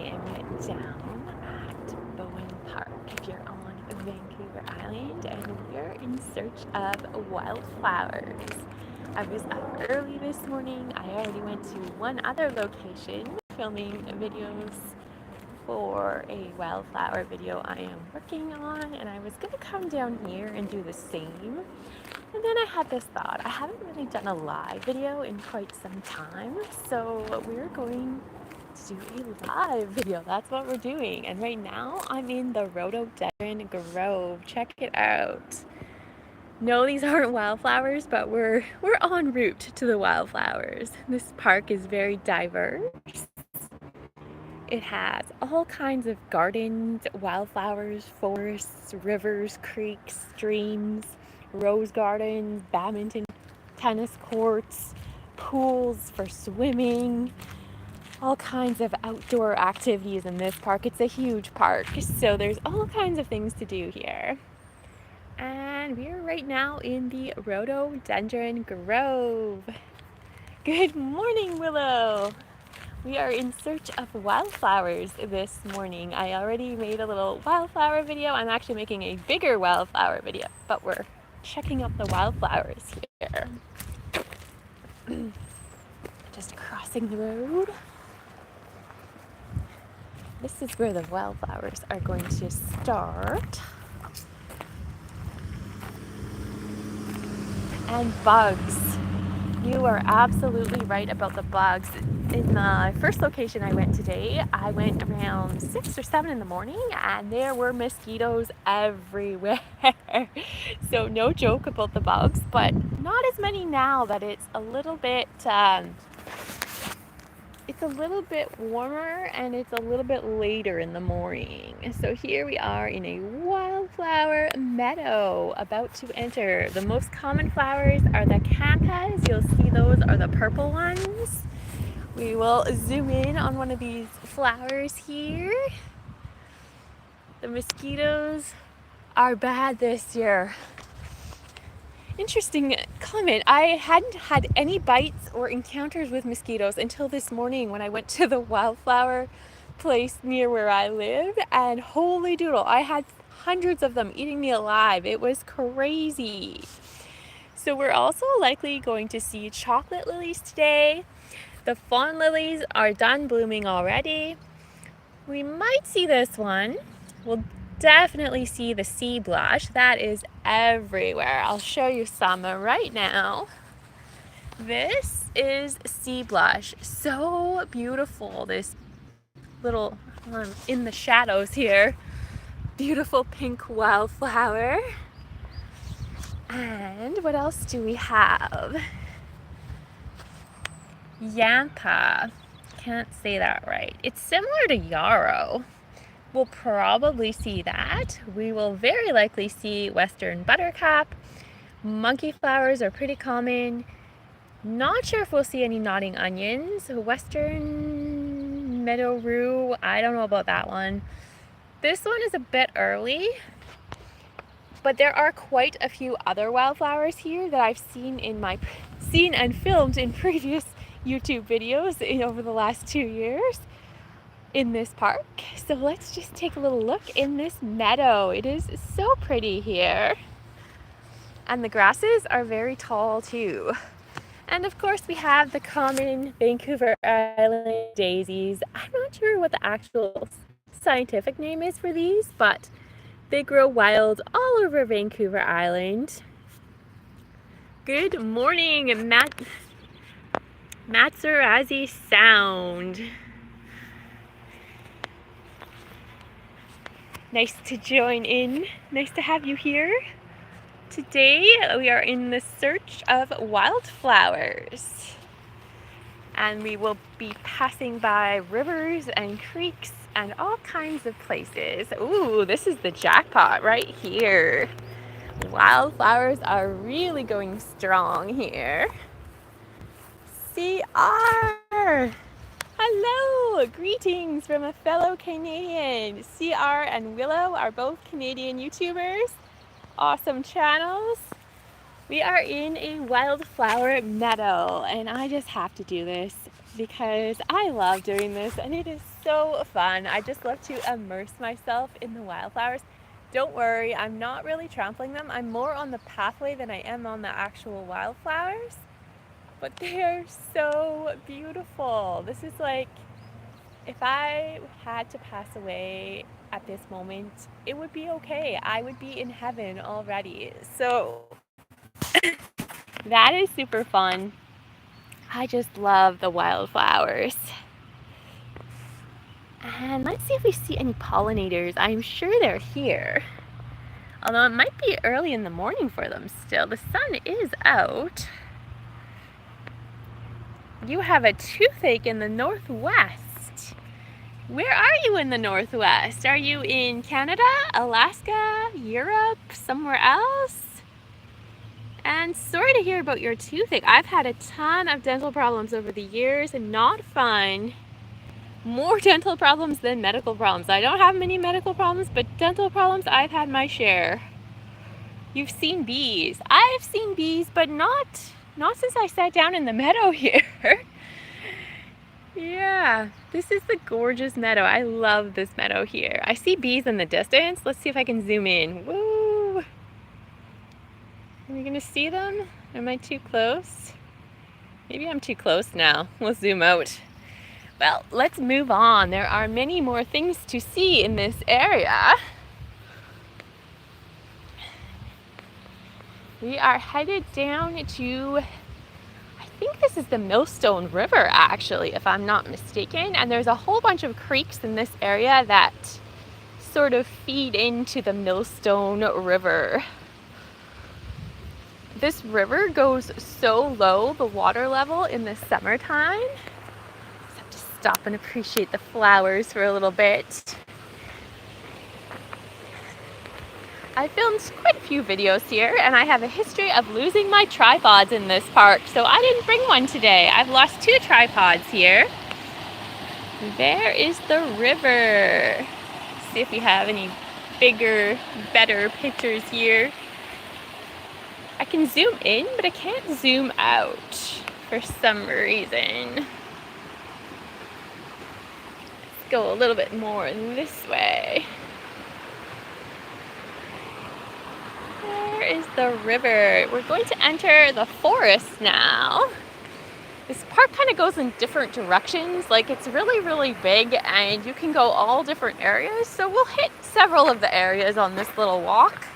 am down at Bowen Park if you're on Vancouver Island, and we're in search of wildflowers. I was up early this morning. I already went to one other location filming videos for a wildflower video I am working on, and I was going to come down here and do the same. And then I had this thought, I haven't really done a live video in quite some time, so we're going to do a live video. That's what we're doing. And right now I'm in the rhododendron grove. Check it out. No, these aren't wildflowers, but we're en route to the wildflowers. This park is very diverse. It has all kinds of gardens, wildflowers, forests, rivers, creeks, streams, rose gardens, badminton, tennis courts, pools for swimming, all kinds of outdoor activities in this park. It's a huge park, so there's all kinds of things to do here. And we're right now in the rhododendron grove. Good morning, Willow. We are in search of wildflowers this morning. I already made a little wildflower video. I'm actually making a bigger wildflower video, but we're checking out the wildflowers here. Just crossing the road. This is where the wildflowers are going to start. And bugs. You are absolutely right about the bugs. In the first location I went today, I went around 6 or 7 in the morning and there were mosquitoes everywhere. So no joke about the bugs, but not as many now that it's a little bit warmer and it's a little bit later in the morning. So here we are in a wildflower meadow about to enter. The most common flowers are the canthas. You'll see those are the purple ones. We will zoom in on one of these flowers here. The mosquitoes are bad this year. Interesting comment. I hadn't had any bites or encounters with mosquitoes until this morning when I went to the wildflower place near where I live, and holy doodle, I had hundreds of them eating me alive. It was crazy. So we're also likely going to see chocolate lilies today. The fawn lilies are done blooming already. We might see this one. We'll definitely see the sea blush. That is everywhere. I'll show you some right now. This is sea blush. So beautiful. This little, in the shadows here, beautiful pink wildflower. And what else do we have? Yampa. Can't say that right. It's similar to yarrow. We'll probably see that. We will very likely see western buttercup. Monkey flowers are pretty common. Not sure if we'll see any nodding onions. Western meadow rue, I don't know about that one. This one is a bit early, but there are quite a few other wildflowers here that I've seen and filmed in previous YouTube videos over the last 2 years in this park. So let's just take a little look in this meadow. It is so pretty here. And the grasses are very tall too. And of course we have the common Vancouver Island daisies. I'm not sure what the actual scientific name is for these, but they grow wild all over Vancouver Island. Good morning, Matsurazi Sound. Nice to join in. Nice to have you here. Today we are in the search of wildflowers. And we will be passing by rivers and creeks and all kinds of places. Ooh, this is the jackpot right here. Wildflowers are really going strong here. CR! Hello! Greetings from a fellow Canadian. CR and Willow are both Canadian YouTubers. Awesome channels. We are in a wildflower meadow, and I just have to do this because I love doing this and it is so fun. I just love to immerse myself in the wildflowers. Don't worry, I'm not really trampling them. I'm more on the pathway than I am on the actual wildflowers. But they are so beautiful. This is like, if I had to pass away at this moment, it would be okay. I would be in heaven already. So that is super fun. I just love the wildflowers. And let's see if we see any pollinators. I'm sure they're here. Although it might be early in the morning for them still. The sun is out. You have a toothache in the northwest. Where are you in the northwest? Are you in Canada, Alaska, Europe, somewhere else? And sorry to hear about your toothache. I've had a ton of dental problems over the years and not fun. More dental problems than medical problems. I don't have many medical problems, but dental problems, I've had my share. You've seen bees. I've seen bees, but not since I sat down in the meadow here. Yeah, this is the gorgeous meadow. I love this meadow here. I see bees in the distance. Let's see if I can zoom in. Woo! Are we gonna see them? Am I too close? Maybe I'm too close now. We'll zoom out. Well, let's move on. There are many more things to see in this area. We are headed down to, I think this is the Millstone River actually, if I'm not mistaken. And there's a whole bunch of creeks in this area that sort of feed into the Millstone River. This river goes so low, the water level in the summertime. Just have to stop and appreciate the flowers for a little bit. I filmed quite a few videos here, and I have a history of losing my tripods in this park, so I didn't bring one today. I've lost 2 tripods here. There is the river. Let's see if we have any bigger, better pictures here. I can zoom in, but I can't zoom out for some reason. Let's go a little bit more this way. There is the river. We're going to enter the forest now. This park kind of goes in different directions. Like, it's really, really big and you can go all different areas. So we'll hit several of the areas on this little walk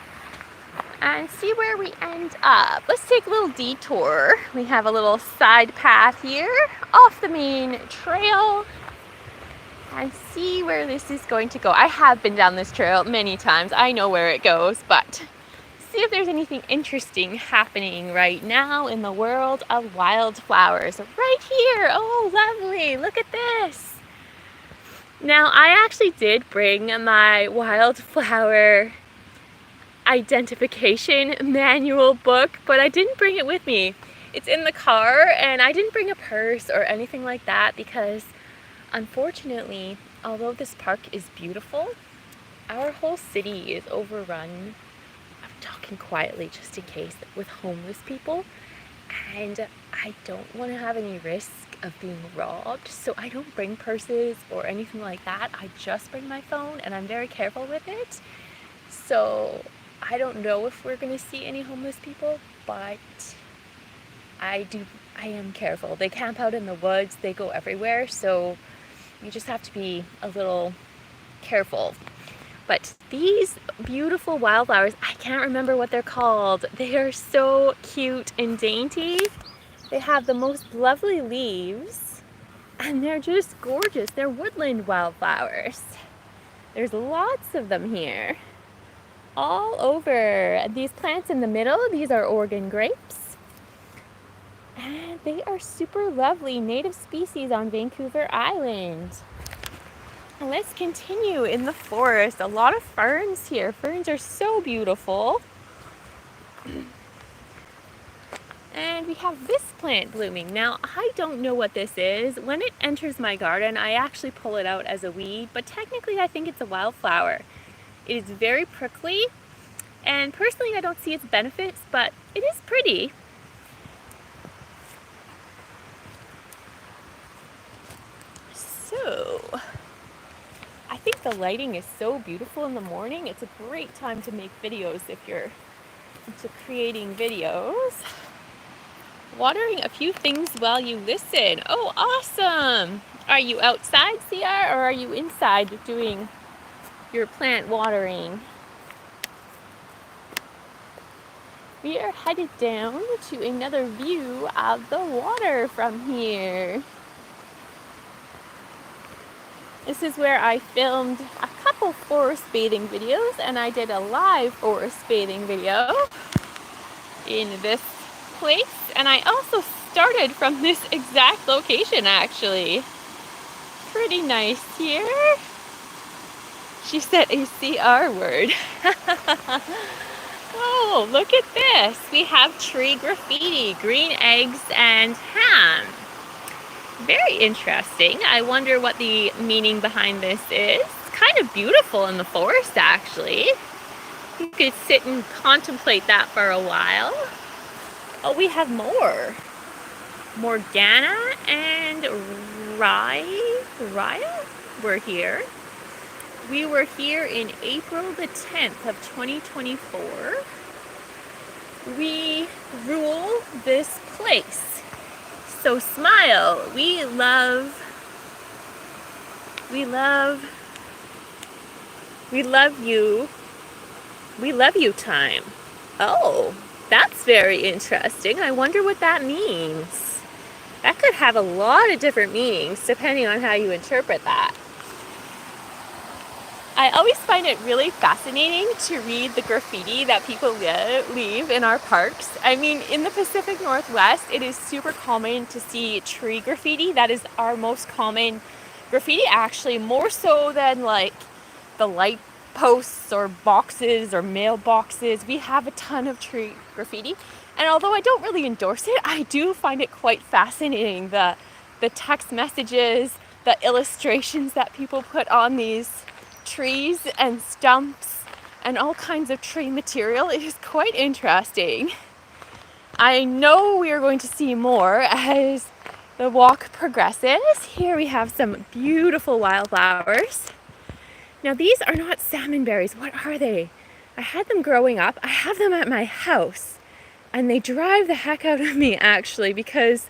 and see where we end up. Let's take a little detour. We have a little side path here off the main trail and see where this is going to go. I have been down this trail many times. I know where it goes, but see if there's anything interesting happening right now in the world of wildflowers. Right here. Oh, lovely. Look at this. Now, I actually did bring my wildflower identification manual book, but I didn't bring it with me. It's in the car, and I didn't bring a purse or anything like that because, unfortunately, although this park is beautiful, our whole city is overrun, I'm talking quietly just in case, with homeless people, and I don't want to have any risk of being robbed, so I don't bring purses or anything like that. I just bring my phone, and I'm very careful with it. So I don't know if we're going to see any homeless people, but I am careful. They camp out in the woods, they go everywhere, so you just have to be a little careful. But these beautiful wildflowers, I can't remember what they're called. They are so cute and dainty. They have the most lovely leaves, and they're just gorgeous. They're woodland wildflowers. There's lots of them here, all over. These plants in the middle, these are Oregon grapes. And they are super lovely native species on Vancouver Island. Let's continue in the forest. A lot of ferns here. Ferns are so beautiful. And we have this plant blooming. Now, I don't know what this is. When it enters my garden, I actually pull it out as a weed, but technically I think it's a wildflower. It is very prickly, and personally I don't see its benefits, but it is pretty. So, the lighting is so beautiful in the morning. It's a great time to make videos if you're into creating videos. Watering a few things while you listen. Oh, awesome! Are you outside, CR, or are you inside doing your plant watering? We are headed down to another view of the water from here. This is where I filmed a couple forest bathing videos, and I did a live forest bathing video in this place. And I also started from this exact location, actually. Pretty nice here. She said a CR word. Oh, look at this. We have tree graffiti, green eggs and ham. Very interesting. I wonder what the meaning behind this is. It's kind of beautiful in the forest, actually. You could sit and contemplate that for a while. Oh, we have more. Morgana and Raya were here. We were here in April the 10th of 2024. We rule this place. So smile. We love you. We love you time. Oh, that's very interesting. I wonder what that means. That could have a lot of different meanings depending on how you interpret that. I always find it really fascinating to read the graffiti that people leave in our parks. I mean, in the Pacific Northwest, it is super common to see tree graffiti. That is our most common graffiti, actually, more so than like the light posts or boxes or mailboxes. We have a ton of tree graffiti. And although I don't really endorse it, I do find it quite fascinating. The text messages, the illustrations that people put on these trees and stumps and all kinds of tree material. It is quite interesting. I know we are going to see more as the walk progresses. Here we have some beautiful wildflowers. Now these are not salmon berries. What are they? I had them growing up. I have them at my house and they drive the heck out of me, actually, because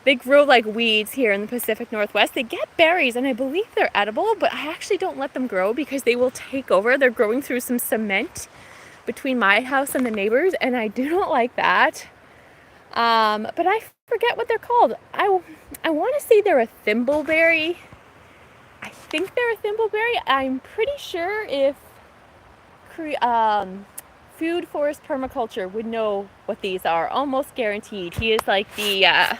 they grow like weeds here in the Pacific Northwest. They get berries and I believe they're edible, but I actually don't let them grow because they will take over. They're growing through some cement between my house and the neighbors, and I do not like that. But I forget what they're called. I want to say they're a thimbleberry. I think they're a thimbleberry. I'm pretty sure if Food Forest Permaculture would know what these are, almost guaranteed. He is like the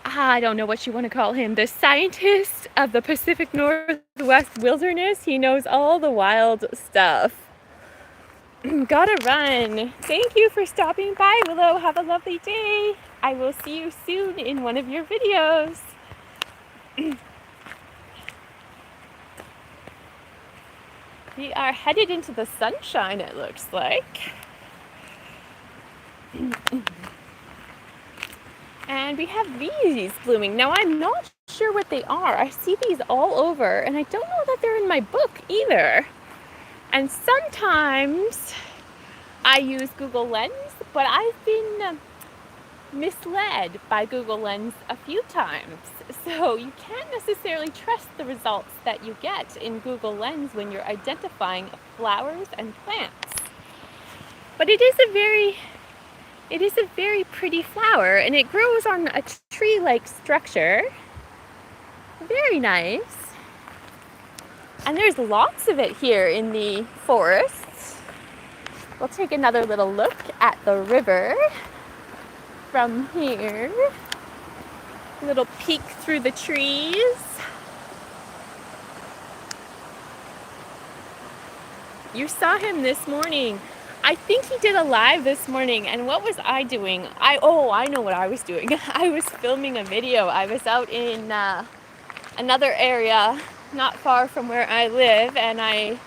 I don't know what you want to call him, the scientist of the Pacific Northwest wilderness. He knows all the wild stuff. Gotta run. Thank you for stopping by, Willow. Have a lovely day. I will see you soon in one of your videos. We are headed into the sunshine, it looks like. And we have these blooming. Now, I'm not sure what they are. I see these all over, and I don't know that they're in my book either. And sometimes I use Google Lens, but I've been misled by Google Lens a few times. So you can't necessarily trust the results that you get in Google Lens when you're identifying flowers and plants. But it is a very pretty flower, and it grows on a tree-like structure. Very nice. And there's lots of it here in the forest. We'll take another little look at the river from here. A little peek through the trees. You saw him this morning. I think he did a live this morning, and what was I doing? I know what I was doing. I was filming a video. I was out in another area not far from where I live, and I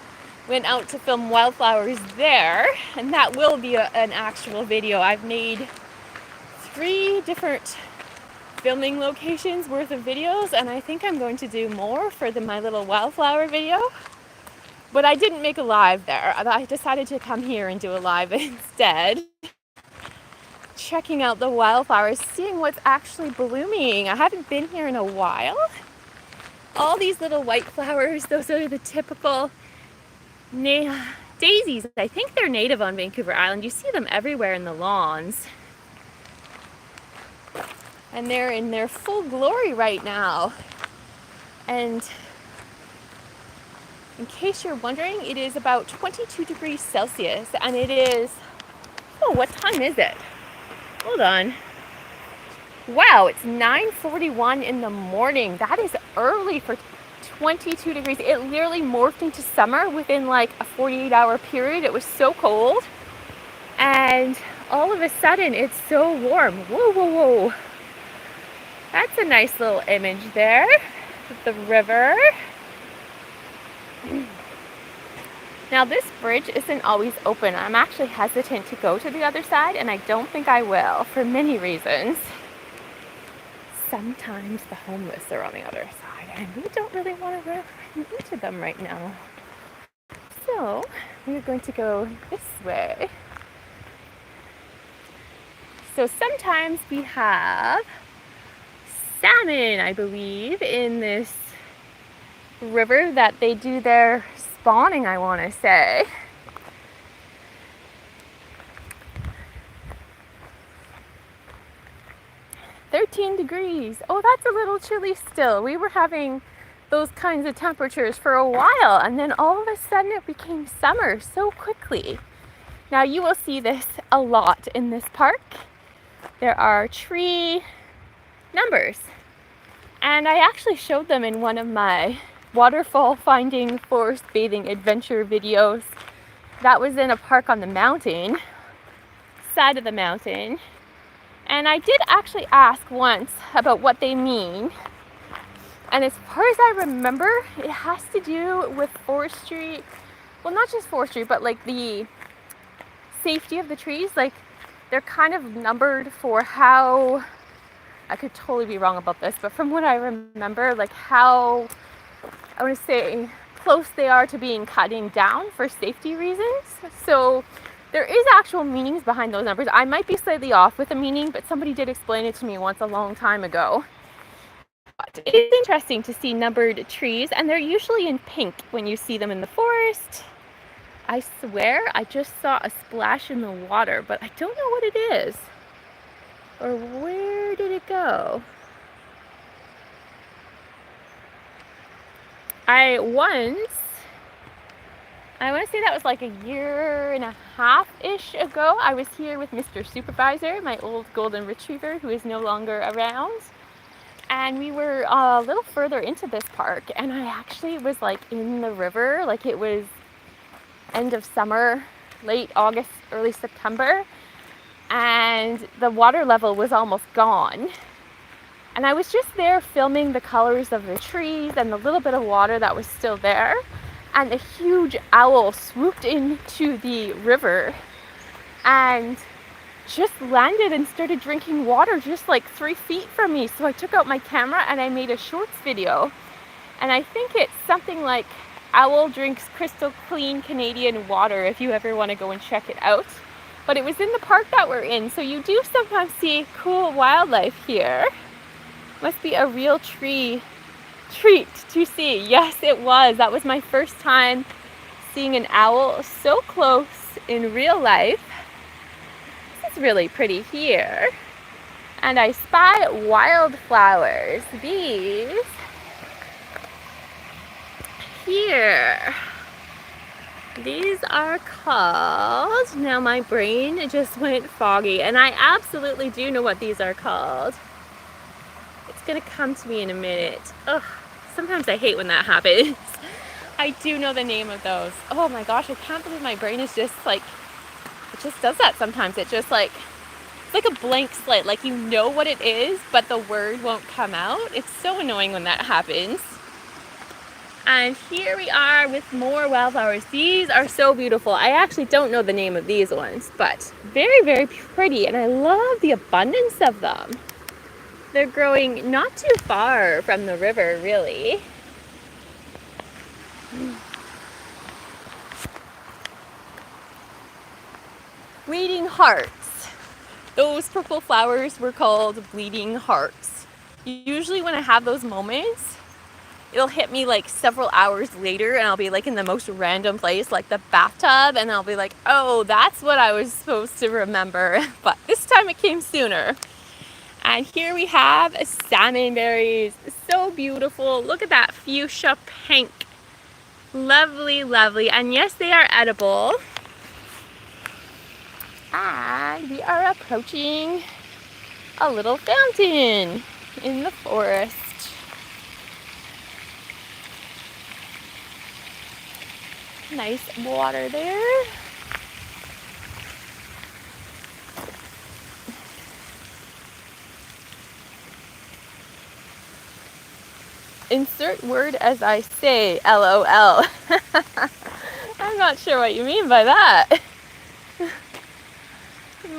went out to film wildflowers there, and that will be an actual video. I've made 3 different filming locations worth of videos, and I think I'm going to do more for my little wildflower video. But I didn't make a live there. I decided to come here and do a live instead. Checking out the wildflowers, seeing what's actually blooming. I haven't been here in a while. All these little white flowers, those are the typical daisies. I think they're native on Vancouver Island. You see them everywhere in the lawns. And they're in their full glory right now. And in case you're wondering, it is about 22 degrees Celsius, and it is, oh, what time is it? Hold on. Wow, it's 9:41 in the morning. That is early for 22 degrees. It literally morphed into summer within like a 48-hour period. It was so cold. And all of a sudden, it's so warm. Whoa, whoa, whoa. That's a nice little image there of the river. Now this bridge isn't always open. I'm actually hesitant to go to the other side, and I don't think I will for many reasons. Sometimes the homeless are on the other side, and we don't really want to run into them right now. So we're going to go this way. So sometimes we have salmon, I believe, in this river that they do their spawning, I want to say. "13 degrees. Oh, that's a little chilly still. We were having those kinds of temperatures for a while, and then all of a sudden it became summer so quickly. Now you will see this a lot in this park. There are tree numbers, and I actually showed them in one of my waterfall finding forest bathing adventure videos. That was in a park on the mountain, side of the mountain. And I did actually ask once about what they mean. And as far as I remember, it has to do with forestry. Well, not just forestry, but like the safety of the trees. Like they're kind of numbered for how, I could totally be wrong about this, but from what I remember, like how, I want to say, close they are to being cutting down for safety reasons. So there is actual meanings behind those numbers. I might be slightly off with the meaning, but somebody did explain it to me once a long time ago. But it is interesting to see numbered trees, and they're usually in pink when you see them in the forest. I swear I just saw a splash in the water, but I don't know what it is. Or where did it go? I want to say that was like a year and a half-ish ago. I was here with Mr. Supervisor, my old golden retriever, who is no longer around. And we were a little further into this park, and I actually was like in the river, like it was end of summer, late August, early September, and the water level was almost gone. And I was just there filming the colors of the trees and the little bit of water that was still there. And a huge owl swooped into the river and just landed and started drinking water just like 3 feet from me. So I took out my camera and I made a shorts video. And I think it's something like "Owl drinks crystal clean Canadian water," if you ever want to go and check it out. But it was in the park that we're in, so you do sometimes see cool wildlife here. Must be a real treat to see. Yes, it was. That was my first time seeing an owl so close in real life. This is really pretty here. And I spy wildflowers. These here. These are called, now my brain just went foggy, and I absolutely do know what these are called. It's gonna come to me in a minute. Ugh, sometimes I hate when that happens. I do know the name of those. Oh my gosh, I can't believe my brain is just like, it just does that sometimes. It just like, it's like a blank slate. Like you know what it is, but the word won't come out. It's so annoying when that happens. And here we are with more wildflowers. These are so beautiful. I actually don't know the name of these ones, but very, very pretty. And I love the abundance of them. They're growing not too far from the river, really. Bleeding hearts. Those purple flowers were called bleeding hearts. Usually when I have those moments, it'll hit me like several hours later and I'll be like in the most random place, like the bathtub, and I'll be like, oh, that's what I was supposed to remember. But this time it came sooner. And here we have salmon berries. So beautiful. Look at that fuchsia pink. Lovely, lovely. And yes, they are edible. And we are approaching a little fountain in the forest. Nice water there. Insert word as I say, LOL. I'm not sure what you mean by that.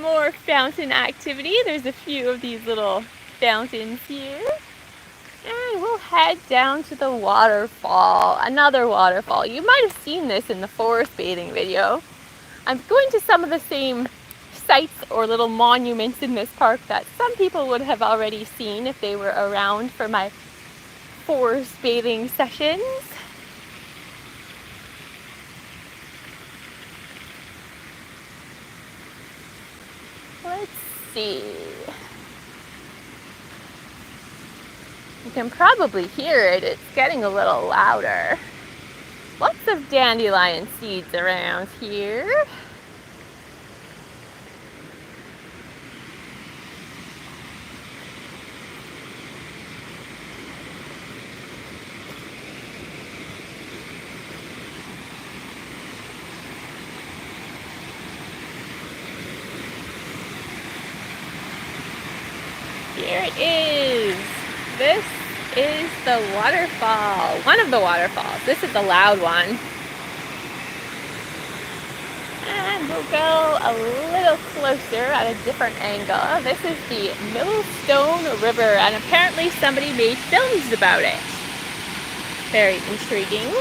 More fountain activity. There's a few of these little fountains here. And we'll head down to the waterfall. Another waterfall. You might have seen this in the forest bathing video. I'm going to some of the same sites or little monuments in this park that some people would have already seen if they were around for my forest bathing sessions. Let's see. You can probably hear it. It's getting a little louder. Lots of dandelion seeds around here. Here it is. This is the waterfall. One of the waterfalls. This is the loud one. And we'll go a little closer at a different angle. This is the Millstone River, and apparently somebody made films about it. Very intriguing.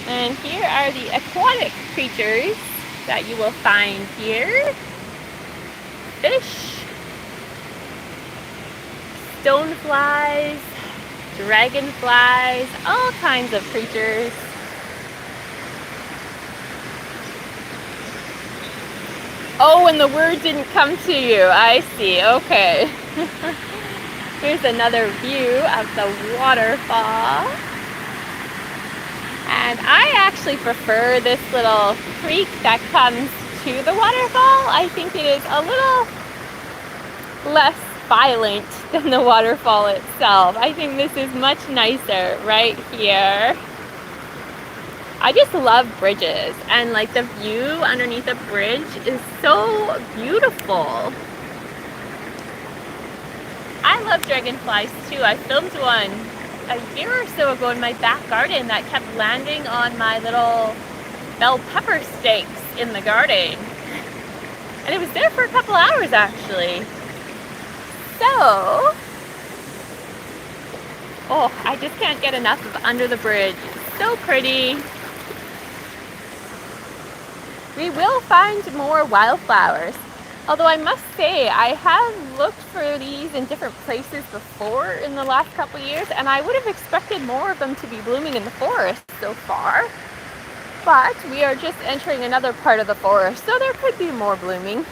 And here are the aquatic creatures that you will find here. Fish, stoneflies, dragonflies, all kinds of creatures. Oh, and the word didn't come to you. I see. Okay. Here's another view of the waterfall. And I actually prefer this little creek that comes to the waterfall. I think it is a little less violent than the waterfall itself. I think this is much nicer right here. I just love bridges, and like the view underneath the bridge is so beautiful. I love dragonflies too. I filmed one a year or so ago in my back garden that kept landing on my little bell pepper stakes in the garden. And it was there for a couple hours actually. So, oh, I just can't get enough of under the bridge. It's so pretty. We will find more wildflowers. Although I must say, I have looked for these in different places before in the last couple of years, and I would have expected more of them to be blooming in the forest so far. But we are just entering another part of the forest, so there could be more blooming.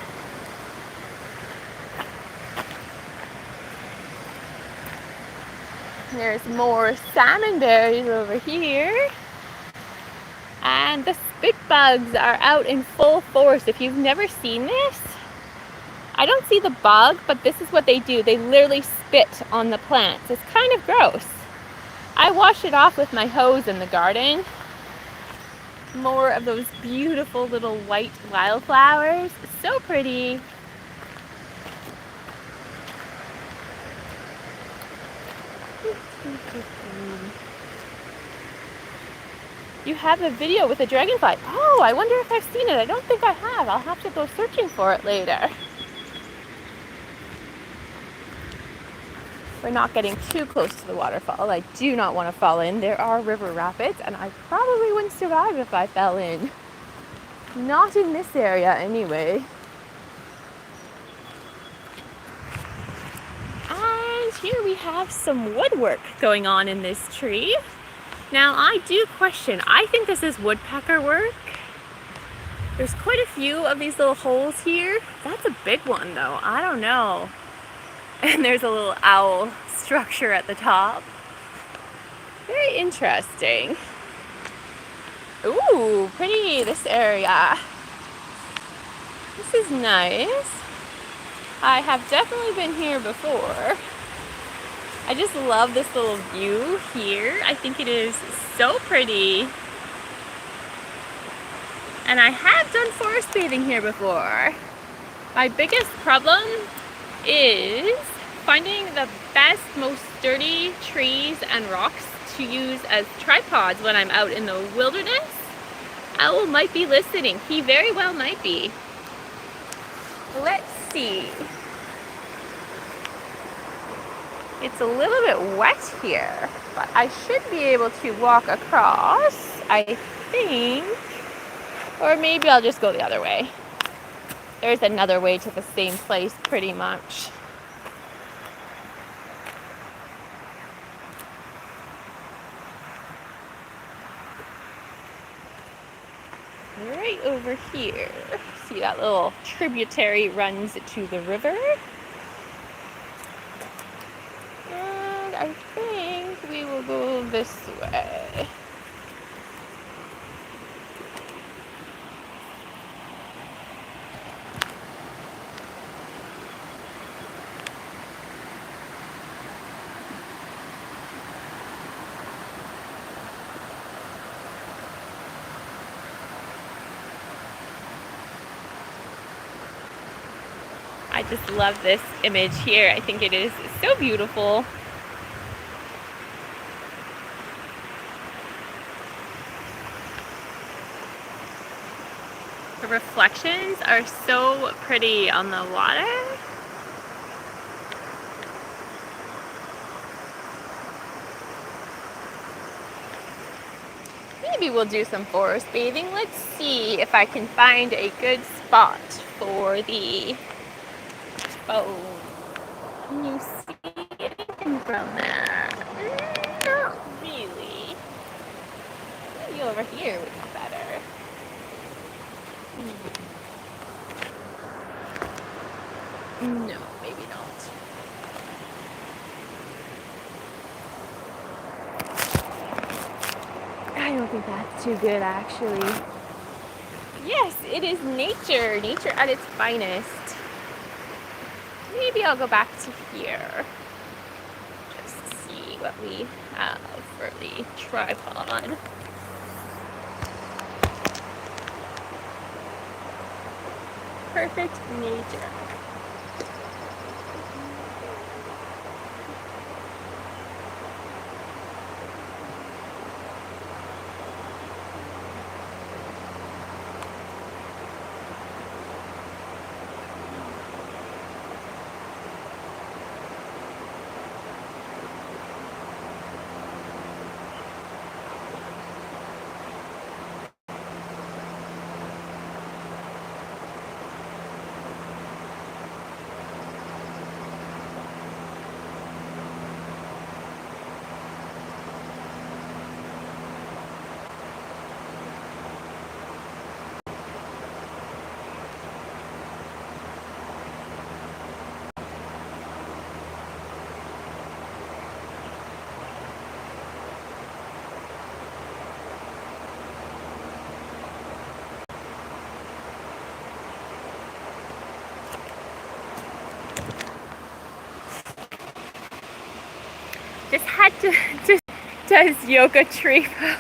There's more salmon berries over here. And the spit bugs are out in full force. If you've never seen this, I don't see the bug, but this is what they do. They literally spit on the plants. It's kind of gross. I wash it off with my hose in the garden. More of those beautiful little white wildflowers. So pretty. You have a video with a dragonfly. Oh, I wonder if I've seen it. I don't think I have. I'll have to go searching for it later. We're not getting too close to the waterfall. I do not want to fall in. There are river rapids, and I probably wouldn't survive if I fell in. Not in this area anyway. And here we have some woodwork going on in this tree. Now I do question, I think this is woodpecker work. There's quite a few of these little holes here. That's a big one though, I don't know. And there's a little owl structure at the top. Very interesting. Ooh, pretty, this area. This is nice. I have definitely been here before. I just love this little view here. I think it is so pretty. And I have done forest bathing here before. My biggest problem is finding the best, most sturdy trees and rocks to use as tripods when I'm out in the wilderness. Owl might be listening. He very well might be. Let's see. It's a little bit wet here, but I should be able to walk across, I think. Or maybe I'll just go the other way. There's another way to the same place pretty much. Right over here. See that little tributary runs to the river. And I think we will go this way. I just love this image here. I think it is so beautiful. The reflections are so pretty on the water. Maybe we'll do some forest bathing. Let's see if I can find a good spot for the phone. Can you see anything from there? Not really. Maybe over here would be better. No, maybe not. I don't think that's too good, actually. Yes, it is nature. Nature at its finest. Maybe I'll go back to here. Just see what we have for the tripod. Perfect nature. Just had to does yoga tree pose.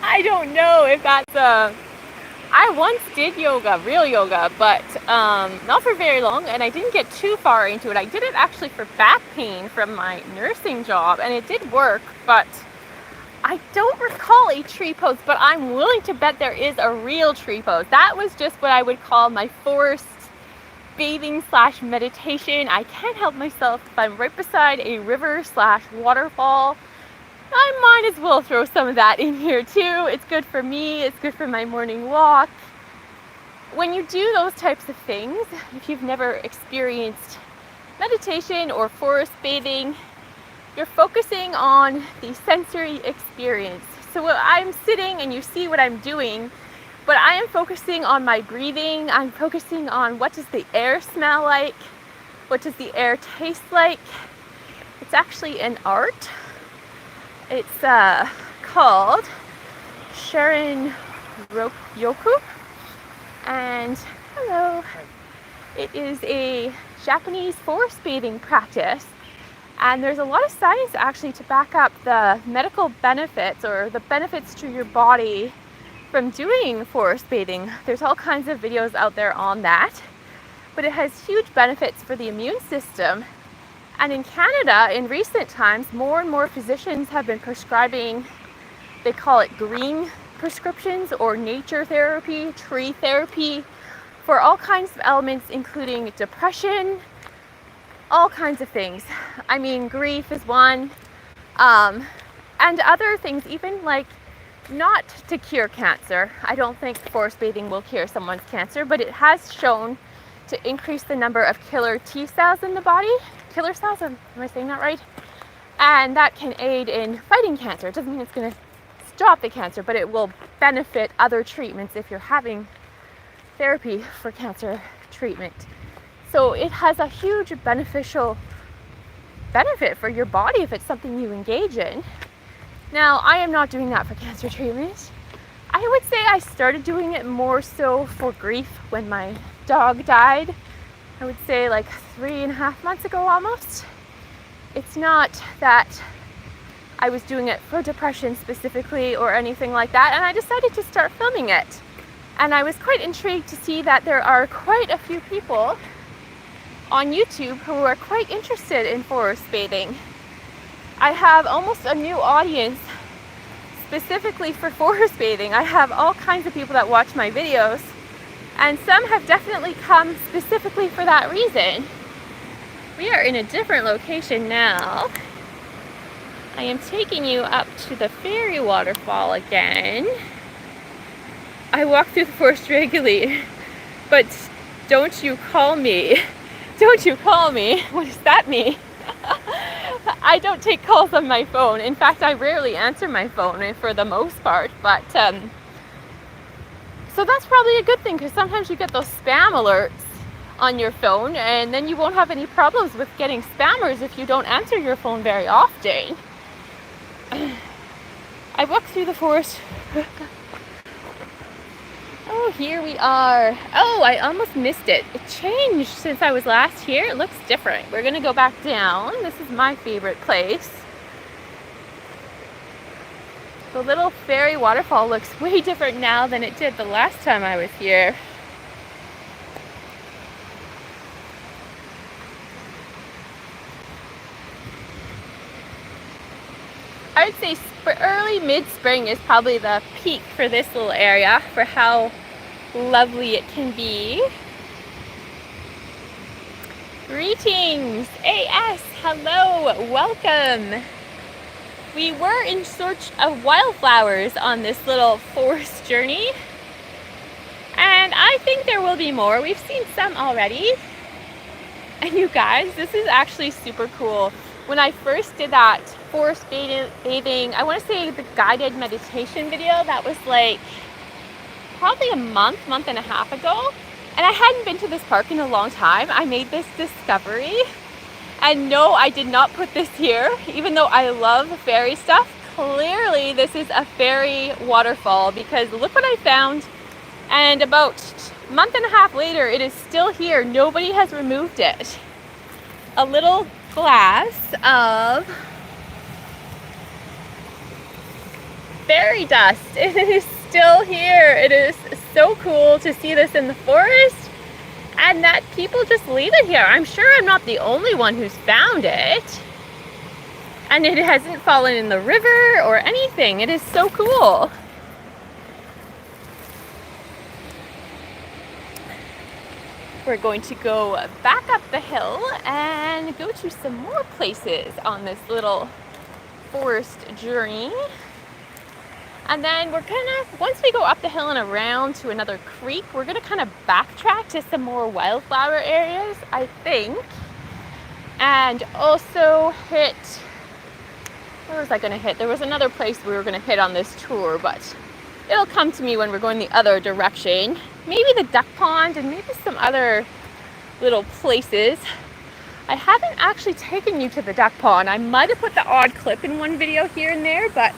I don't know if that's I once did yoga, real yoga, but not for very long, and I didn't get too far into it. I did it actually for back pain from my nursing job, and it did work, but I don't recall a tree pose, but I'm willing to bet there is a real tree pose. That was just what I would call my forced bathing slash meditation. I can't help myself. If I'm right beside a river slash waterfall, I might as well throw some of that in here too. It's good for me. It's good for my morning walk. When you do those types of things, if you've never experienced meditation or forest bathing, you're focusing on the sensory experience. So I'm sitting and you see what I'm doing, but I am focusing on my breathing. I'm focusing on what does the air smell like? What does the air taste like? It's actually an art. It's called Sharon Yoku. And hello. It is a Japanese forest bathing practice. And there's a lot of science actually to back up the medical benefits or the benefits to your body from doing forest bathing. There's all kinds of videos out there on that, but it has huge benefits for the immune system. And in Canada, in recent times, more and more physicians have been prescribing, they call it green prescriptions or nature therapy, tree therapy, for all kinds of elements, including depression, all kinds of things. I mean, grief is one, and other things, even like not to cure cancer. I don't think forest bathing will cure someone's cancer, but it has shown to increase the number of killer T cells in the body. Killer cells, am I saying that right? And that can aid in fighting cancer. It doesn't mean it's going to stop the cancer, but it will benefit other treatments if you're having therapy for cancer treatment. So it has a huge beneficial benefit for your body if it's something you engage in. Now, I am not doing that for cancer treatment. I would say I started doing it more so for grief when my dog died. I would say like 3.5 months ago almost. It's not that I was doing it for depression specifically or anything like that, and I decided to start filming it. And I was quite intrigued to see that there are quite a few people on YouTube who are quite interested in forest bathing. I have almost a new audience specifically for forest bathing. I have all kinds of people that watch my videos, and some have definitely come specifically for that reason. We are in a different location now. I am taking you up to the fairy waterfall again. I walk through the forest regularly, but don't you call me. Don't you call me. What does that mean? I don't take calls on my phone. In fact, I rarely answer my phone for the most part, but so that's probably a good thing, because sometimes you get those spam alerts on your phone, and then you won't have any problems with getting spammers if you don't answer your phone very often. I walked through the forest. Oh, here we are. Oh, I almost missed it. It changed since I was last here. It looks different. We're gonna go back down. This is my favorite place. The little fairy waterfall looks way different now than it did the last time I was here. I would say early mid-spring is probably the peak for this little area for how lovely it can be. Greetings, AS, hello, welcome. We were in search of wildflowers on this little forest journey, and I think there will be more. We've seen some already. And you guys, this is actually super cool. When I first did that forest bathing, I want to say the guided meditation video, that was like probably a month and a half ago. And I hadn't been to this park in a long time. I made this discovery. And no, I did not put this here, even though I love fairy stuff. Clearly, this is a fairy waterfall, because look what I found. And about a month and a half later, it is still here. Nobody has removed it. A little glass of fairy dust. It is still here. It is so cool to see this in the forest, and that people just leave it here. I'm sure I'm not the only one who's found it, and it hasn't fallen in the river or anything. It is so cool. we're going to go back up the hill and go to some more places on this little forest journey. And then we're gonna, once we go up the hill and around to another creek, we're gonna kind of backtrack to some more wildflower areas, I think. And also hit, where was I gonna hit? There was another place we were gonna hit on this tour, but it'll come to me when we're going the other direction. Maybe the duck pond and maybe some other little places. I haven't actually taken you to the duck pond. I might have put the odd clip in one video here and there, but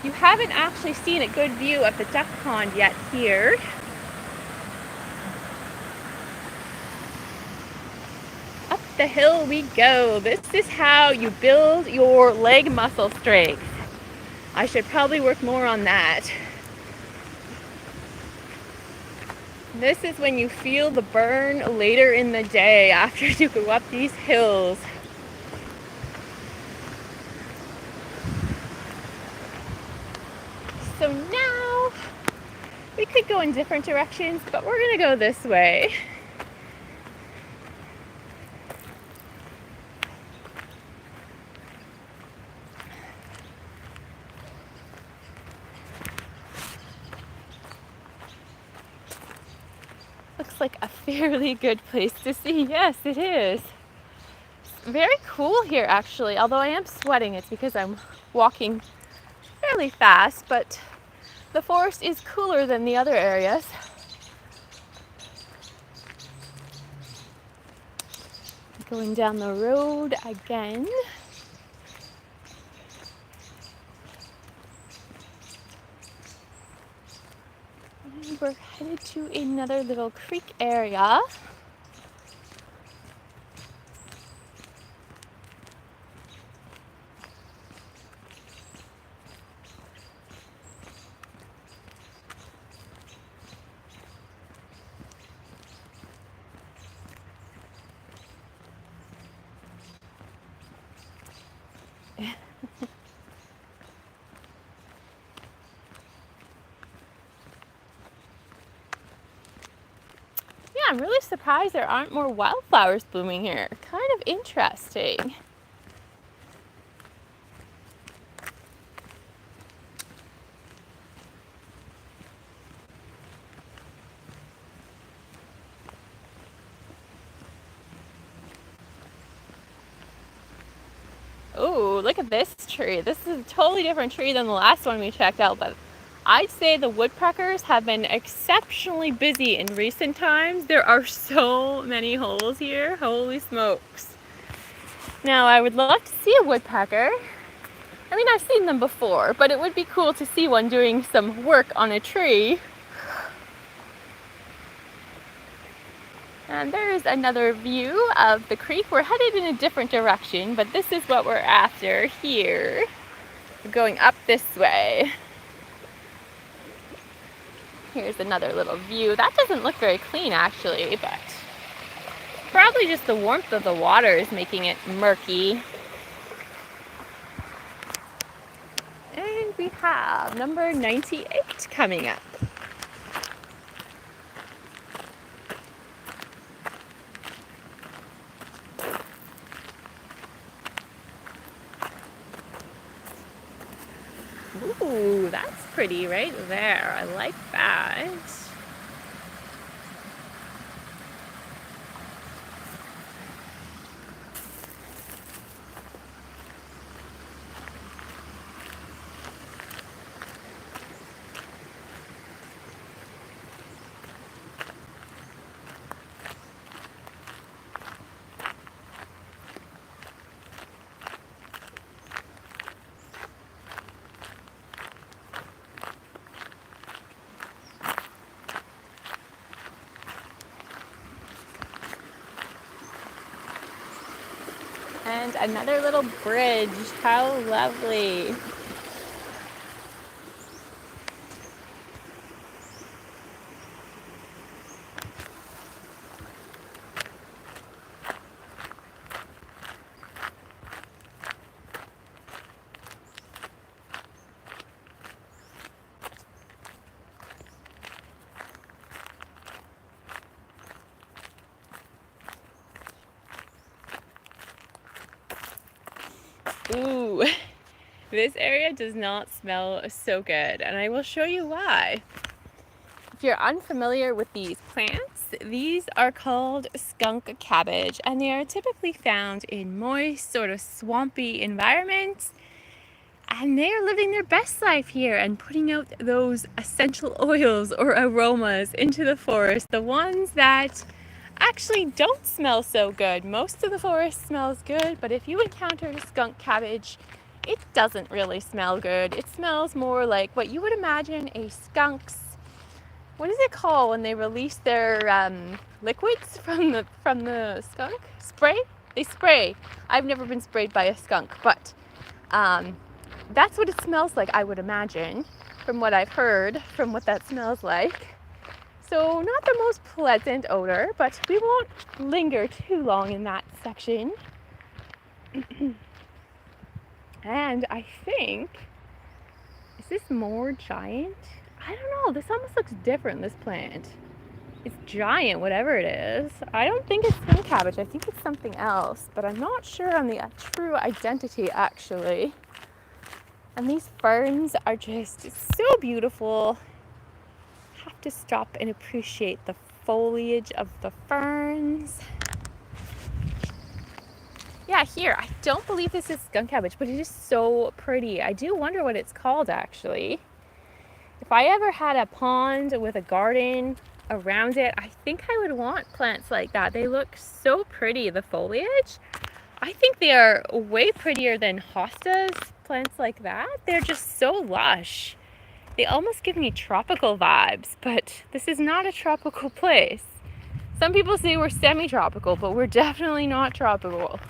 you haven't actually seen a good view of the duck pond yet here. Up the hill we go. This is how you build your leg muscle strength. I should probably work more on that. This is when you feel the burn later in the day after you go up these hills. So now we could go in different directions, but we're gonna go this way. Looks like a fairly good place to see. Yes, it is. It's very cool here actually, although I am sweating. It's because I'm walking fairly fast, but the forest is cooler than the other areas. Going down the road again. And we're headed to another little creek area. I'm really surprised there aren't more wildflowers blooming here. Kind of interesting. Oh, look at this tree. This is a totally different tree than the last one we checked out, but I'd say the woodpeckers have been exceptionally busy in recent times. There are so many holes here. Holy smokes. Now, I would love to see a woodpecker. I mean, I've seen them before, but it would be cool to see one doing some work on a tree. And there's another view of the creek. We're headed in a different direction, but this is what we're after here. We're going up this way. Here's another little view. That doesn't look very clean actually, but probably just the warmth of the water is making it murky. And we have number 98 coming up. Ooh, that's pretty right there. I like that. And another little bridge. How lovely. This area does not smell so good, and I will show you why. If you're unfamiliar with these plants, these are called skunk cabbage, and they are typically found in moist, sort of swampy environments. And they are living their best life here and putting out those essential oils or aromas into the forest, the ones that actually don't smell so good. Most of the forest smells good, but if you encounter skunk cabbage, it doesn't really smell good. It smells more like what you would imagine a skunk's, what is it called when they release their liquids from the skunk? Spray? They spray. I've never been sprayed by a skunk, but that's what it smells like, I would imagine, from what I've heard, from what that smells like. So not the most pleasant odor, but we won't linger too long in that section. And I think, is this more giant? I don't know, this almost looks different, this plant. It's giant, whatever it is. I don't think it's skunk cabbage, I think it's something else, but I'm not sure on the true identity actually. And these ferns are just so beautiful. Have to stop and appreciate the foliage of the ferns. Yeah, here, I don't believe this is skunk cabbage, but it is so pretty. I do wonder what it's called actually. If I ever had a pond with a garden around it, I think I would want plants like that. They look so pretty, the foliage. I think they are way prettier than hostas, plants like that. They're just so lush. They almost give me tropical vibes, but this is not a tropical place. Some people say we're semi-tropical, but we're definitely not tropical.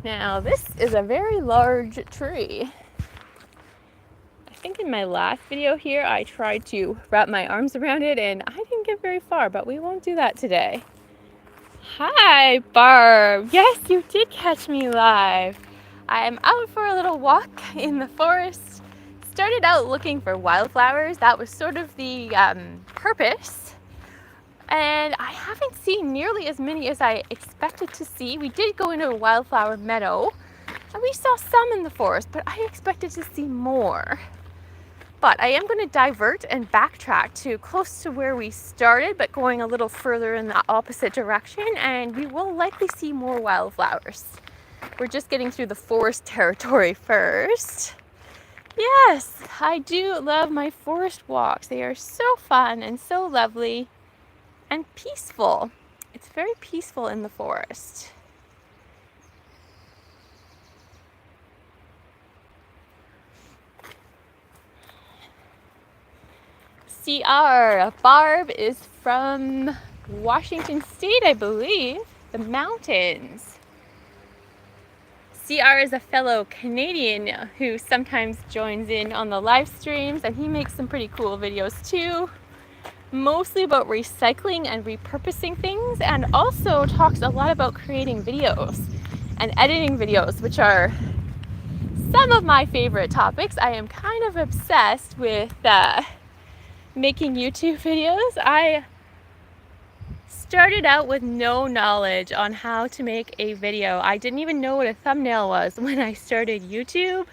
Now, this is a very large tree. I think in my last video here, I tried to wrap my arms around it and I didn't get very far, but we won't do that today. Hi, Barb. Yes, you did catch me live. I'm out for a little walk in the forest. Started out looking for wildflowers. That was sort of the purpose. And I haven't seen nearly as many as I expected to see. We did go into a wildflower meadow and we saw some in the forest, but I expected to see more. But I am going to divert and backtrack to close to where we started, but going a little further in the opposite direction, and we will likely see more wildflowers. We're just getting through the forest territory first. Yes, I do love my forest walks. They are so fun and so lovely and peaceful. It's very peaceful in the forest. CR, Barb is from Washington State, I believe, the mountains. CR is a fellow Canadian who sometimes joins in on the live streams, and he makes some pretty cool videos too. Mostly about recycling and repurposing things, and also talks a lot about creating videos and editing videos, which are some of my favorite topics. I am kind of obsessed with making YouTube videos. I started out with no knowledge on how to make a video. I didn't even know what a thumbnail was when I started YouTube,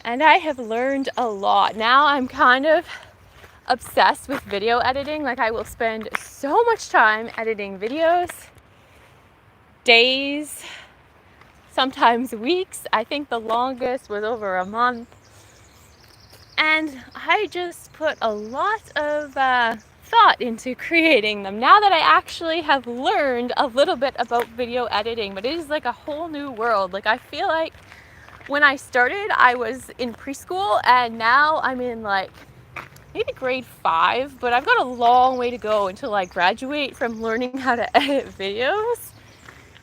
and I have learned a lot. Now I'm kind of obsessed with video editing. Like, I will spend so much time editing videos, days, sometimes weeks. I think the longest was over a month. And I just put a lot of thought into creating them. Now that I actually have learned a little bit about video editing, but it is like a whole new world. Like, I feel like when I started, I was in preschool, and now I'm in like maybe grade 5, but I've got a long way to go until I graduate from learning how to edit videos.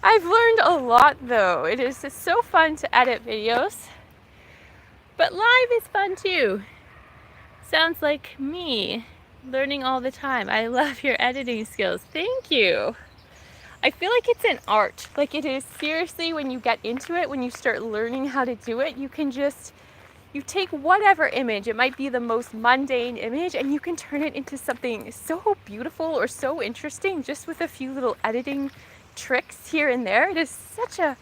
I've learned a lot though. It is just so fun to edit videos. But live is fun too. Sounds like me learning all the time. I love your editing skills. Thank you. I feel like it's an art. Like, it is seriously, when you get into it, when you start learning how to do it, you take whatever image, it might be the most mundane image, and you can turn it into something so beautiful or so interesting just with a few little editing tricks here and there. It is such a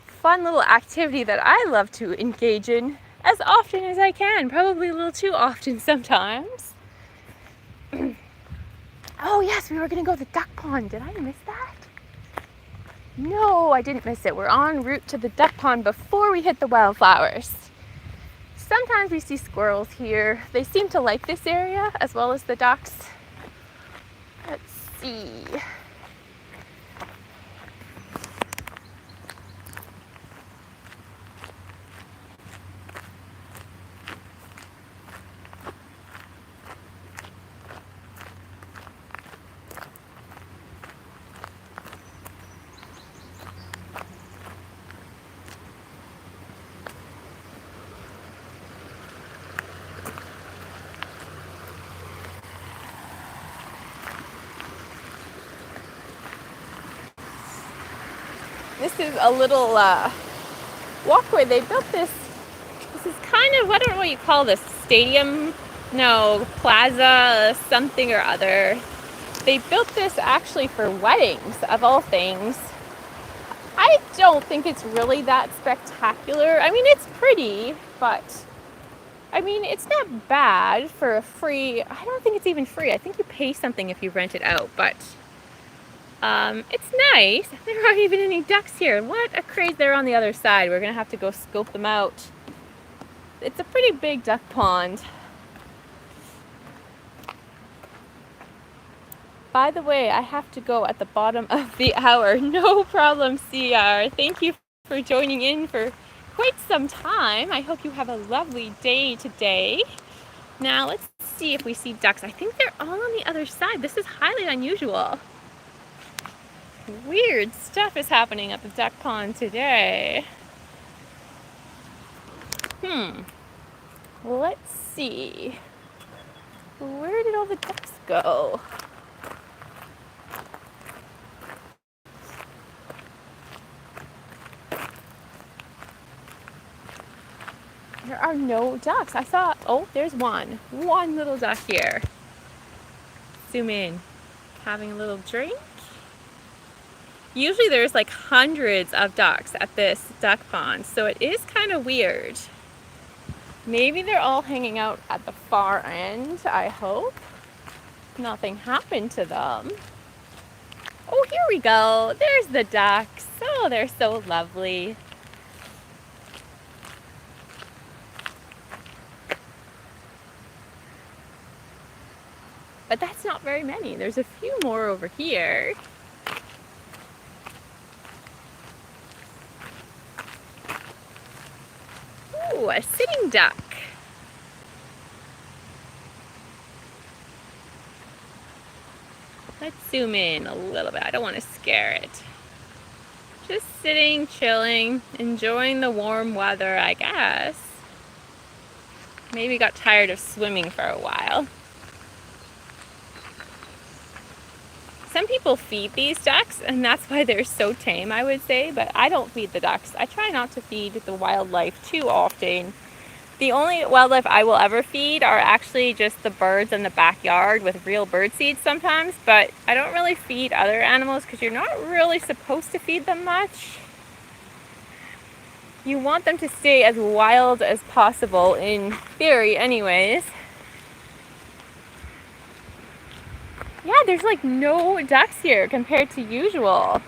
fun little activity that I love to engage in as often as I can, probably a little too often sometimes. Oh yes, we were gonna go to the duck pond. Did I miss that? No, I didn't miss it. We're en route to the duck pond before we hit the wildflowers. Sometimes we see squirrels here. They seem to like this area as well as the ducks. Let's see. This is a little walkway. They built this. This is kind of, I don't know what you call this, stadium? No, plaza, something or other. They built this actually for weddings, of all things. I don't think it's really that spectacular. I mean, it's pretty, but I mean, it's not bad for a free, I don't think it's even free. I think you pay something if you rent it out, but it's nice. There aren't even any ducks here. What a craze, they're on the other side. We're gonna have to go scope them out. It's a pretty big duck pond. By the way, I have to go at the bottom of the hour. No problem, CR. Thank you for joining in for quite some time. I hope you have a lovely day today. Now let's see if we see ducks. I think they're all on the other side. This is highly unusual. Weird stuff is happening at the duck pond today. Let's see. Where did all the ducks go? There are no ducks. I saw, oh, there's one. One little duck here. Zoom in. Having a little drink. Usually there's like hundreds of ducks at this duck pond, so it is kind of weird. Maybe they're all hanging out at the far end, I hope. Nothing happened to them. Oh, here we go. There's the ducks. Oh, they're so lovely. But that's not very many. There's a few more over here. Ooh, a sitting duck. Let's zoom in a little bit. I don't want to scare it. Just sitting, chilling, enjoying the warm weather, I guess. Maybe got tired of swimming for a while. Some people feed these ducks, and that's why they're so tame, I would say, but I don't feed the ducks. I try not to feed the wildlife too often. The only wildlife I will ever feed are actually just the birds in the backyard with real bird seeds sometimes, but I don't really feed other animals because you're not really supposed to feed them much. You want them to stay as wild as possible, in theory anyways. Yeah, there's like no ducks here compared to usual.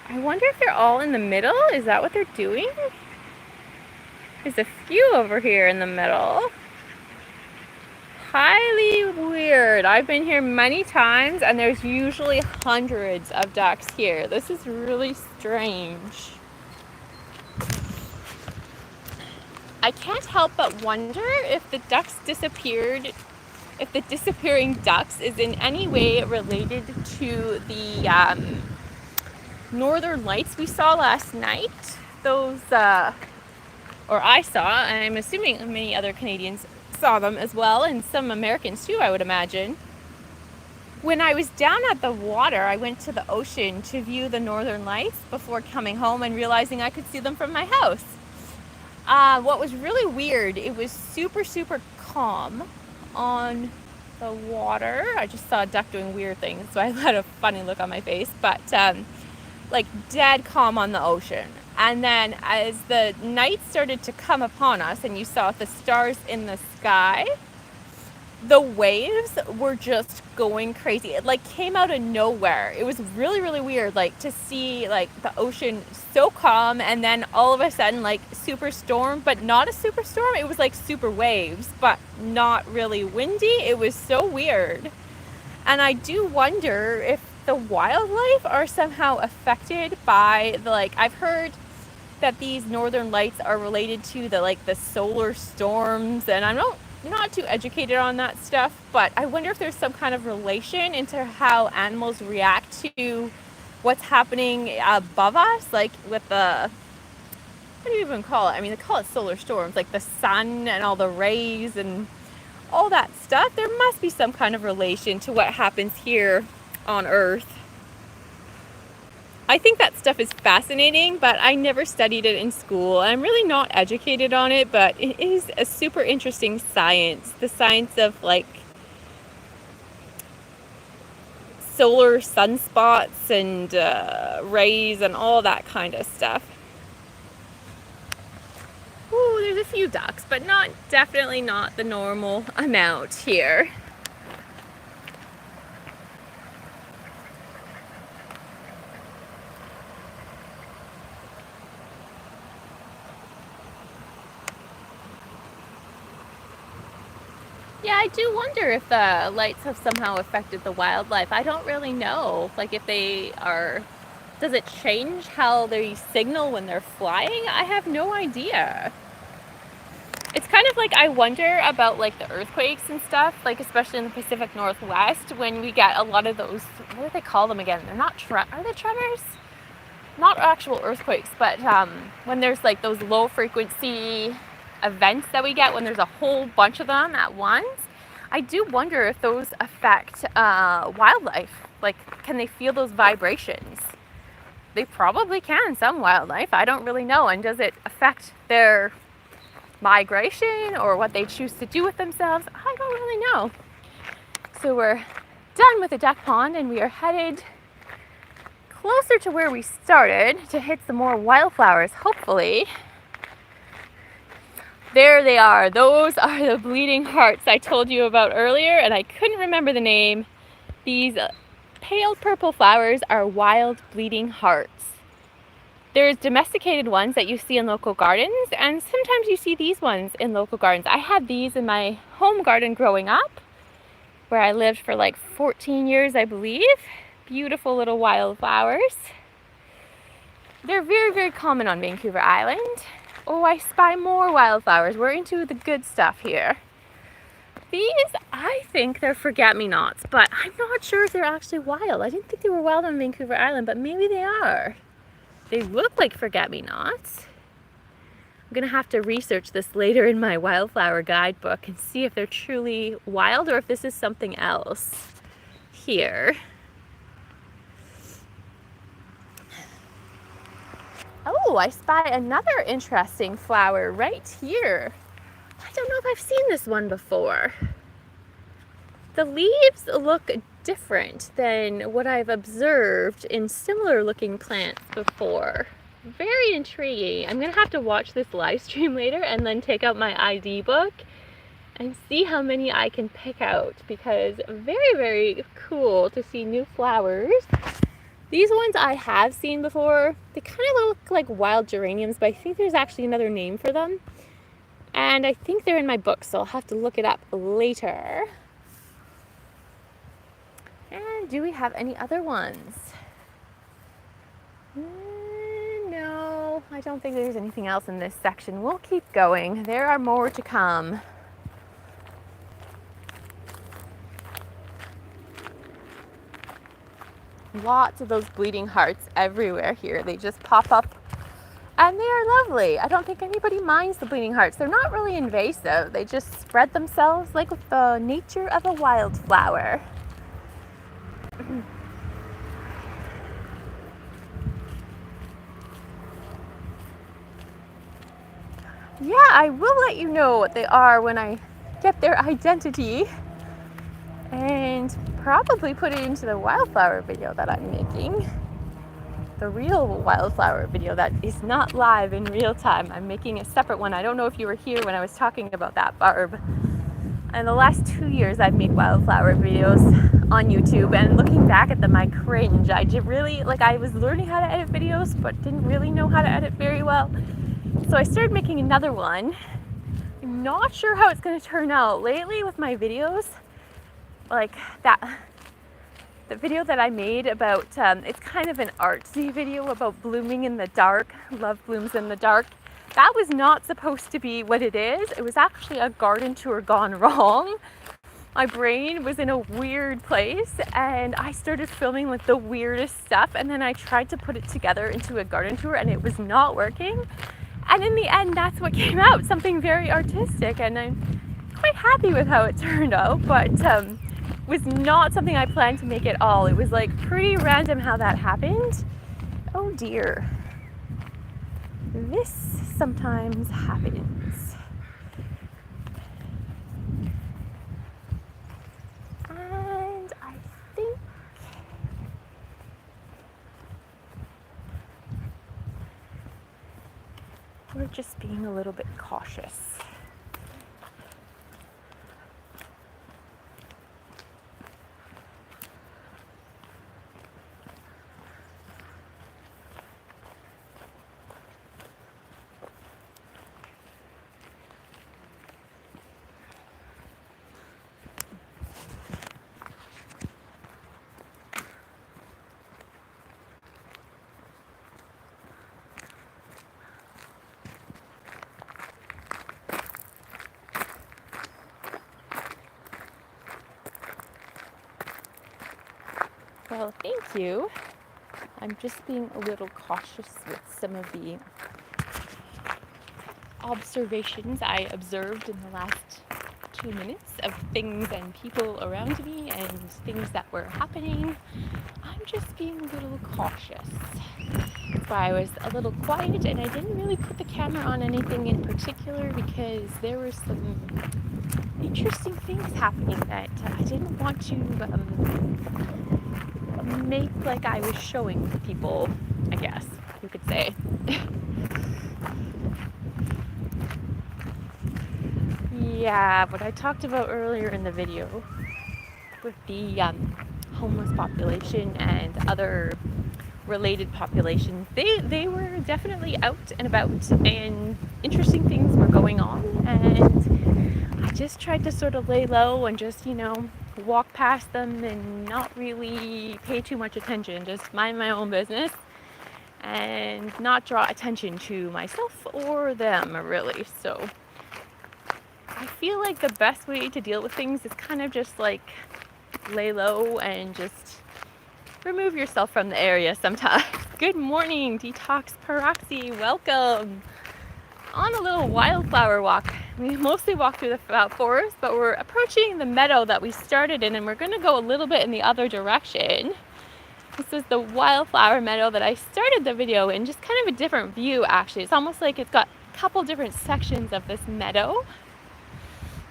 I wonder if they're all in the middle? Is that what they're doing? There's a few over here in the middle. Highly weird. I've been here many times and there's usually hundreds of ducks here. This is really strange. I can't help but wonder if the ducks disappeared, if the disappearing ducks is in any way related to the northern lights we saw last night. Those, or I saw, and I'm assuming many other Canadians saw them as well, and some Americans too, I would imagine. When I was down at the water, I went to the ocean to view the northern lights before coming home and realizing I could see them from my house. What was really weird, it was super, super calm on the water. I just saw a duck doing weird things, so I had a funny look on my face, but like dead calm on the ocean. And then as the night started to come upon us and you saw the stars in the sky, the waves were just going crazy. It like came out of nowhere. It was really, really weird, like to see like the ocean so calm and then all of a sudden like super storm, but not a super storm. It was like super waves, but not really windy. It was so weird. And I do wonder if the wildlife are somehow affected by the, like, I've heard that these northern lights are related to the solar storms, and I'm not too educated on that stuff, but I wonder if there's some kind of relation into how animals react to what's happening above us, like with the, what do you even call it? I mean, they call it solar storms, like the sun and all the rays and all that stuff. There must be some kind of relation to what happens here on Earth. I think that stuff is fascinating, but I never studied it in school. I'm really not educated on it, but it is a super interesting science. The science of like solar sunspots and rays and all that kind of stuff. Ooh, there's a few ducks, but definitely not the normal amount here. Yeah, I do wonder if the lights have somehow affected the wildlife. I don't really know. Like if they are, does it change how they signal when they're flying? I have no idea. It's kind of like I wonder about like the earthquakes and stuff, like especially in the Pacific Northwest when we get a lot of those, what do they call them again? They're not, are they tremors? Not actual earthquakes, but when there's like those low frequency events that we get when there's a whole bunch of them at once, I do wonder if those affect wildlife. Like, can they feel those vibrations? They probably can, some wildlife. I don't really know. And does it affect their migration or what they choose to do with themselves? I don't really know. So we're done with the duck pond and we are headed closer to where we started to hit some more wildflowers, hopefully. There they are. Those are the bleeding hearts I told you about earlier, and I couldn't remember the name. These pale purple flowers are wild bleeding hearts. There's domesticated ones that you see in local gardens, and sometimes you see these ones in local gardens. I had these in my home garden growing up, where I lived for like 14 years, I believe. Beautiful little wildflowers. They're very, very common on Vancouver Island. Oh, I spy more wildflowers. We're into the good stuff here. These, I think they're forget-me-nots, but I'm not sure if they're actually wild. I didn't think they were wild on Vancouver Island, but maybe they are. They look like forget-me-nots. I'm gonna have to research this later in my wildflower guidebook and see if they're truly wild or if this is something else here. Oh, I spy another interesting flower right here. I don't know if I've seen this one before. The leaves look different than what I've observed in similar looking plants before. Very intriguing. I'm gonna have to watch this live stream later and then take out my ID book and see how many I can pick out, because very, very cool to see new flowers. These ones I have seen before. They kind of look like wild geraniums, but I think there's actually another name for them. And I think they're in my book, so I'll have to look it up later. And do we have any other ones? No, I don't think there's anything else in this section. We'll keep going. There are more to come. Lots of those bleeding hearts everywhere here. They just pop up and they are lovely. I don't think anybody minds the bleeding hearts. They're not really invasive. They just spread themselves like with the nature of a wildflower. Yeah, I will let you know what they are when I get their identity. probably put it into the wildflower video that I'm making. The real wildflower video that is not live in real time. I'm making a separate one. I don't know if you were here when I was talking about that, Barb. In the last 2 years, I've made wildflower videos on YouTube, and looking back at them, I cringe. I was learning how to edit videos, but didn't really know how to edit very well. So I started making another one. I'm not sure how it's going to turn out. Lately with my videos, like the video that I made about, it's kind of an artsy video about blooming in the dark. Love blooms in the dark. That was not supposed to be what it is. It was actually a garden tour gone wrong. My brain was in a weird place and I started filming like the weirdest stuff, and then I tried to put it together into a garden tour and it was not working. And in the end, that's what came out, something very artistic, and I'm quite happy with how it turned out, but was not something I planned to make at all. It was like pretty random how that happened. Oh dear. This sometimes happens. And I think we're just being a little bit cautious. Well, thank you. I'm just being a little cautious with some of the observations I observed in the last 2 minutes of things and people around me and things that were happening. I'm just being a little cautious. That's why I was a little quiet, and I didn't really put the camera on anything in particular because there were some interesting things happening that I didn't want to make like I was showing people, I guess you could say. Yeah, what I talked about earlier in the video with the homeless population and other related populations, they were definitely out and about, and interesting things were going on, and I just tried to sort of lay low and just, walk past them and not really pay too much attention, just mind my own business and not draw attention to myself or them, really. So I feel like the best way to deal with things is kind of just like lay low and just remove yourself from the area sometimes. Good morning, Detox Paroxy. Welcome. On a little wildflower walk. We mostly walk through the forest, but we're approaching the meadow that we started in, and we're going to go a little bit in the other direction. This is the wildflower meadow that I started the video in, just kind of a different view actually. It's almost like it's got a couple different sections of this meadow.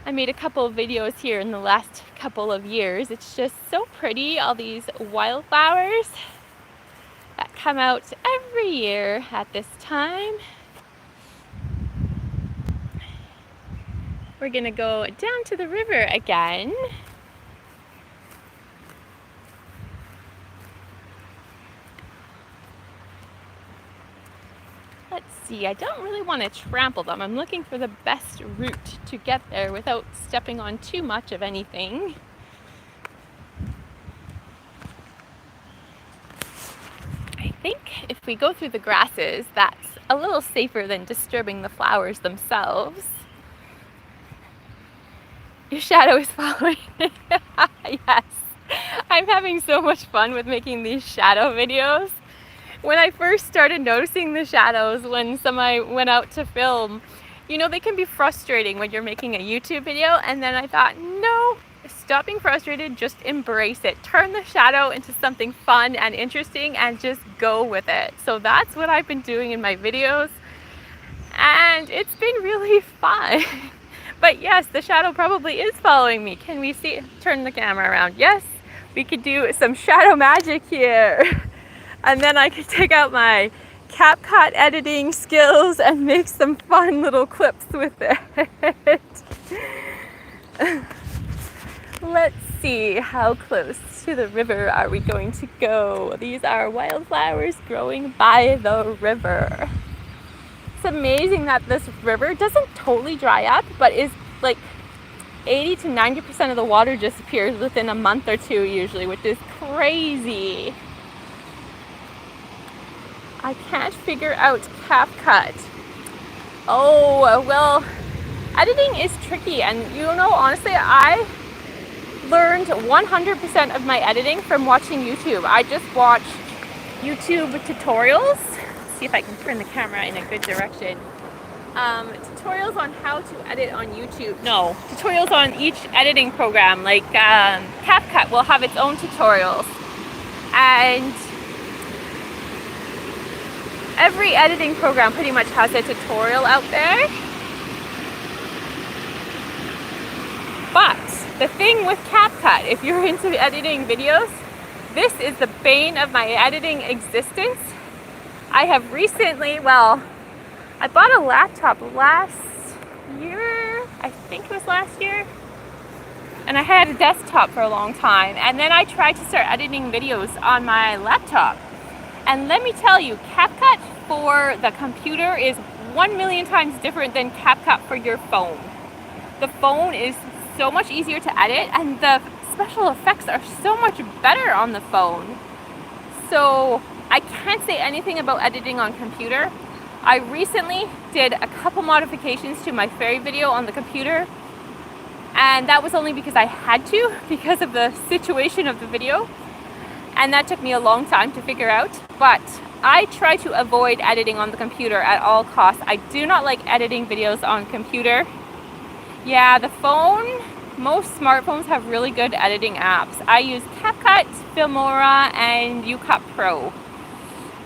I made a couple of videos here in the last couple of years. It's just so pretty, all these wildflowers that come out every year at this time. We're gonna go down to the river again. Let's see, I don't really want to trample them. I'm looking for the best route to get there without stepping on too much of anything. I think if we go through the grasses, that's a little safer than disturbing the flowers themselves. Your shadow is following. Yes. I'm having so much fun with making these shadow videos. When I first started noticing the shadows when somebody went out to film, they can be frustrating when you're making a YouTube video, and then I thought, no, stop being frustrated, just embrace it. Turn the shadow into something fun and interesting and just go with it. So that's what I've been doing in my videos, and it's been really fun. But yes, the shadow probably is following me. Can we see? Turn the camera around. Yes, We could do some shadow magic here. And then I could take out my CapCut editing skills and make some fun little clips with it. Let's see, how close to the river are we going to go? These are wildflowers growing by the river. It's amazing that this river doesn't totally dry up, but is like 80 to 90% of the water disappears within a month or two usually, which is crazy. I can't figure out CapCut. Oh, well, editing is tricky, and you know, honestly, I learned 100% of my editing from watching YouTube. I just watched YouTube tutorials. Let's see if I can turn the camera in a good direction. Tutorials on how to edit on YouTube. No, tutorials on each editing program. Like CapCut will have its own tutorials. And every editing program pretty much has a tutorial out there. But the thing with CapCut, if you're into editing videos, this is the bane of my editing existence. I have recently, well, I bought a laptop last year, I think it was last year, and I had a desktop for a long time, and then I tried to start editing videos on my laptop. And let me tell you, CapCut for the computer is 1,000,000 times different than CapCut for your phone. The phone is so much easier to edit, and the special effects are so much better on the phone. So I can't say anything about editing on computer. I recently did a couple modifications to my fairy video on the computer, and that was only because I had to, because of the situation of the video, and that took me a long time to figure out. But I try to avoid editing on the computer at all costs. I do not like editing videos on computer. Yeah, the phone, most smartphones have really good editing apps. I use CapCut, Filmora, and UCut Pro.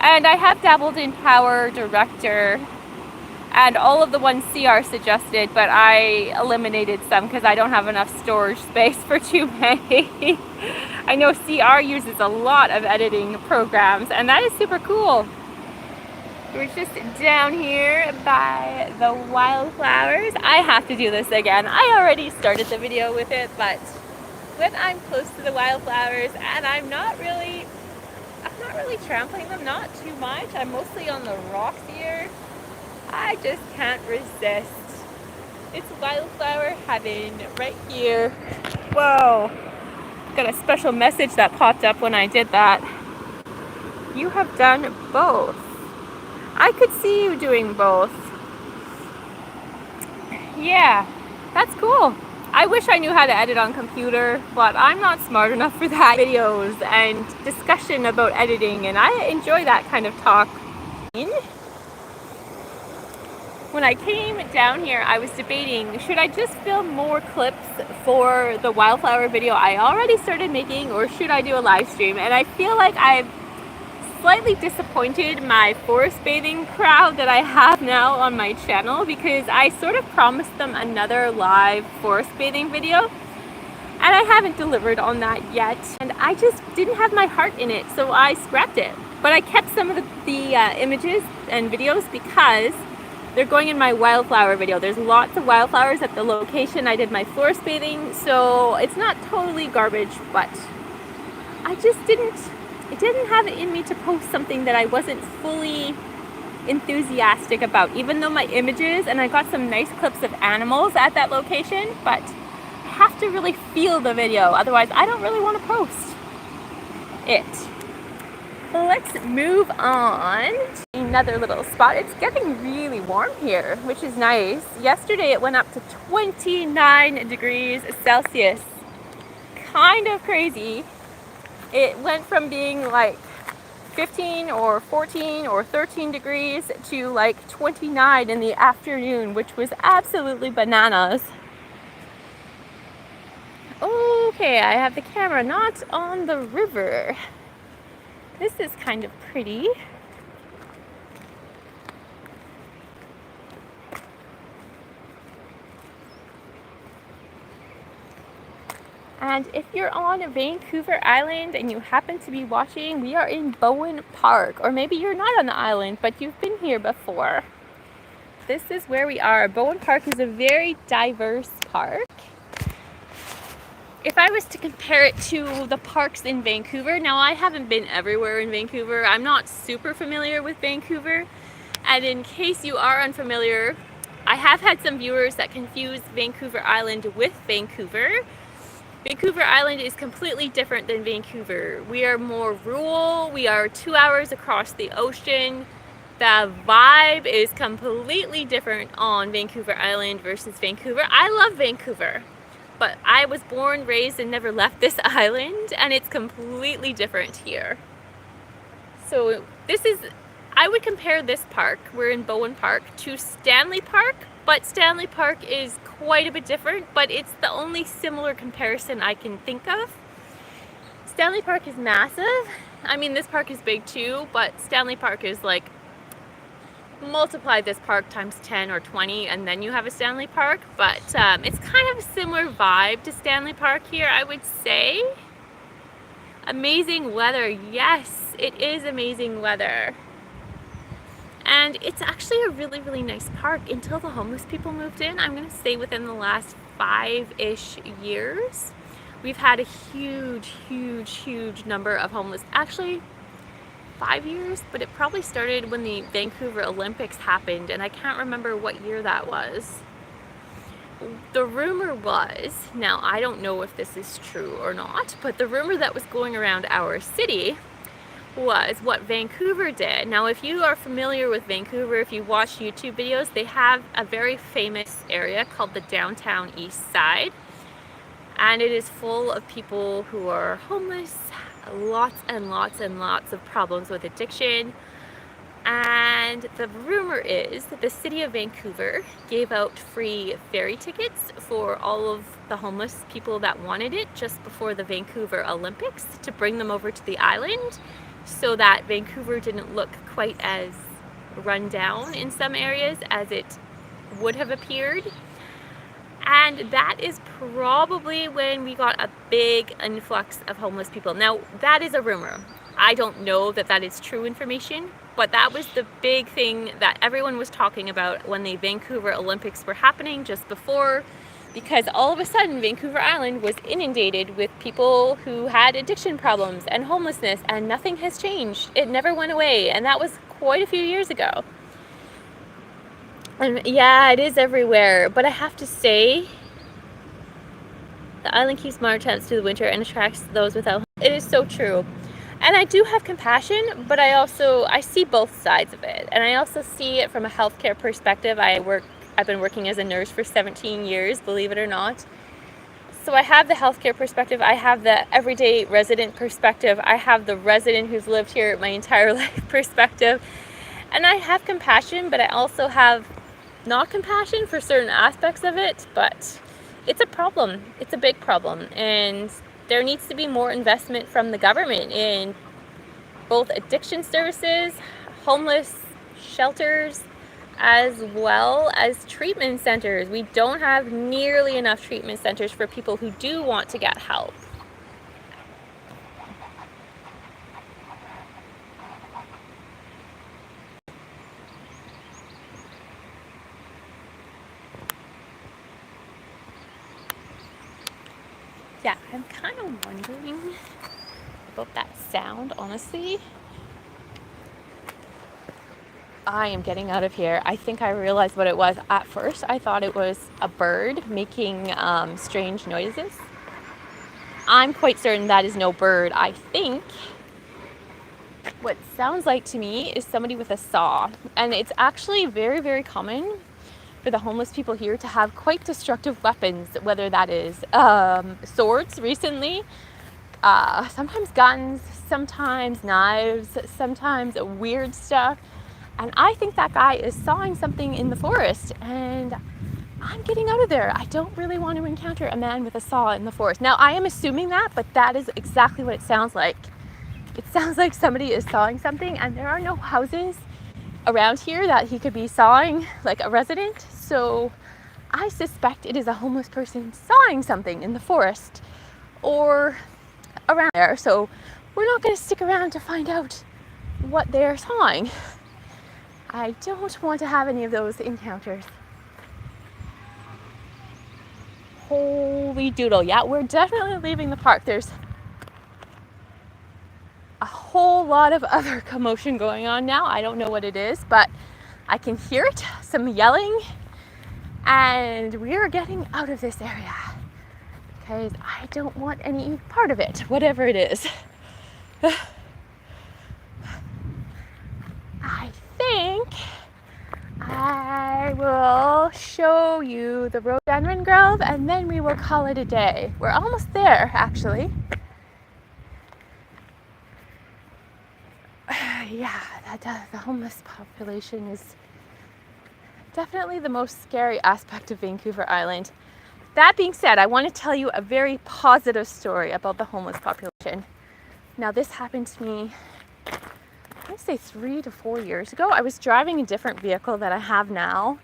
And I have dabbled in Power Director and all of the ones CR suggested, but I eliminated some because I don't have enough storage space for too many. I know CR uses a lot of editing programs, and that is super cool. We're just down here by the wildflowers. I have to do this again. I already started the video with it, but when I'm close to the wildflowers and I'm not really trampling them, not too much. I'm mostly on the rocks here. I just can't resist. It's wildflower heaven right here. Whoa. Got a special message that popped up when I did that. You have done both. I could see you doing both. Yeah, that's cool. I wish I knew how to edit on computer, but I'm not smart enough for that. Videos and discussion about editing, and I enjoy that kind of talk. When I came down here, I was debating, should I just film more clips for the wildflower video I already started making, or should I do a live stream? And I feel like I've slightly disappointed my forest bathing crowd that I have now on my channel, because I sort of promised them another live forest bathing video, and I haven't delivered on that yet, and I just didn't have my heart in it, so I scrapped it. But I kept some of the images and videos because they're going in my wildflower video. There's lots of wildflowers at the location I did my forest bathing, so it's not totally garbage, but I just didn't have it in me to post something that I wasn't fully enthusiastic about, even though my images, and I got some nice clips of animals at that location, but I have to really feel the video, otherwise I don't really want to post it. Let's move on to another little spot. It's getting really warm here, which is nice. Yesterday it went up to 29 degrees Celsius. Kind of crazy. It went from being like 15 or 14 or 13 degrees to like 29 in the afternoon, which was absolutely bananas. Okay, I have the camera not on the river. This is kind of pretty. And if you're on Vancouver Island and you happen to be watching, we are in Bowen Park. Or maybe you're not on the island, but you've been here before. This is where we are. Bowen Park is a very diverse park. If I was to compare it to the parks in Vancouver, now I haven't been everywhere in Vancouver. I'm not super familiar with Vancouver. And in case you are unfamiliar, I have had some viewers that confuse Vancouver Island with Vancouver. Vancouver Island is completely different than Vancouver. We are more rural. We are 2 hours across the ocean. The vibe is completely different on Vancouver Island versus Vancouver. I love Vancouver, but I was born, raised, and never left this island, and it's completely different here. So I would compare this park, we're in Bowen Park, to Stanley Park, but Stanley Park is quite a bit different, but it's the only similar comparison I can think of. Stanley Park is massive. I mean, this park is big too, but Stanley Park is like, multiply this park times 10 or 20 and then you have a Stanley Park, but it's kind of a similar vibe to Stanley Park here, I would say. Amazing weather. Yes, it is amazing weather. And it's actually a really, really nice park until the homeless people moved in. I'm going to say within the last 5-ish years, we've had a huge, huge, huge number of homeless. Actually, 5 years, but it probably started when the Vancouver Olympics happened, and I can't remember what year that was. The rumor was, now I don't know if this is true or not, but the rumor that was going around our city was what Vancouver did. Now, if you are familiar with Vancouver, if you watch YouTube videos, they have a very famous area called the Downtown East Side, and it is full of people who are homeless, lots and lots and lots of problems with addiction. And the rumor is that the city of Vancouver gave out free ferry tickets for all of the homeless people that wanted it just before the Vancouver Olympics to bring them over to the island, so that Vancouver didn't look quite as run down in some areas as it would have appeared. And that is probably when we got a big influx of homeless people. Now, that is a rumor. I don't know that that is true information, but that was the big thing that everyone was talking about when the Vancouver Olympics were happening just before, because all of a sudden Vancouver Island was inundated with people who had addiction problems and homelessness, and nothing has changed. It never went away, and that was quite a few years ago. And yeah, it is everywhere, but I have to say, the island keeps modern tenants through the winter and attracts those without. It is so true. And I do have compassion, but I see both sides of it. And I also see it from a healthcare perspective. I've been working as a nurse for 17 years, believe it or not. So I have the healthcare perspective, I have the everyday resident perspective, I have the resident who's lived here my entire life perspective. And I have compassion, but I also have not compassion for certain aspects of it, but it's a problem. It's a big problem, and there needs to be more investment from the government in both addiction services, homeless shelters, as well as treatment centers. We don't have nearly enough treatment centers for people who do want to get help. Yeah, I'm kind of wondering about that sound, honestly. I am getting out of here. I think I realized what it was. At first, I thought it was a bird making strange noises. I'm quite certain that is no bird. I think what sounds like to me is somebody with a saw. And it's actually very, very common for the homeless people here to have quite destructive weapons, whether that is swords recently, sometimes guns, sometimes knives, sometimes weird stuff. And I think that guy is sawing something in the forest, and I'm getting out of there. I don't really want to encounter a man with a saw in the forest. Now, I am assuming that, but that is exactly what it sounds like. It sounds like somebody is sawing something, and there are no houses around here that he could be sawing, like a resident. So I suspect it is a homeless person sawing something in the forest, or around there. So we're not going to stick around to find out what they're sawing. I don't want to have any of those encounters. Holy doodle. Yeah, we're definitely leaving the park. There's a whole lot of other commotion going on now. I don't know what it is, but I can hear it. Some yelling. And we are getting out of this area because I don't want any part of it, whatever it is. I think I will show you the rhododendron grove and then we will call it a day. We're almost there, actually. Yeah, the homeless population is definitely the most scary aspect of Vancouver Island. That being said, I want to tell you a very positive story about the homeless population. Now, this happened to me, I would say 3 to 4 years ago. I was driving a different vehicle that I have now,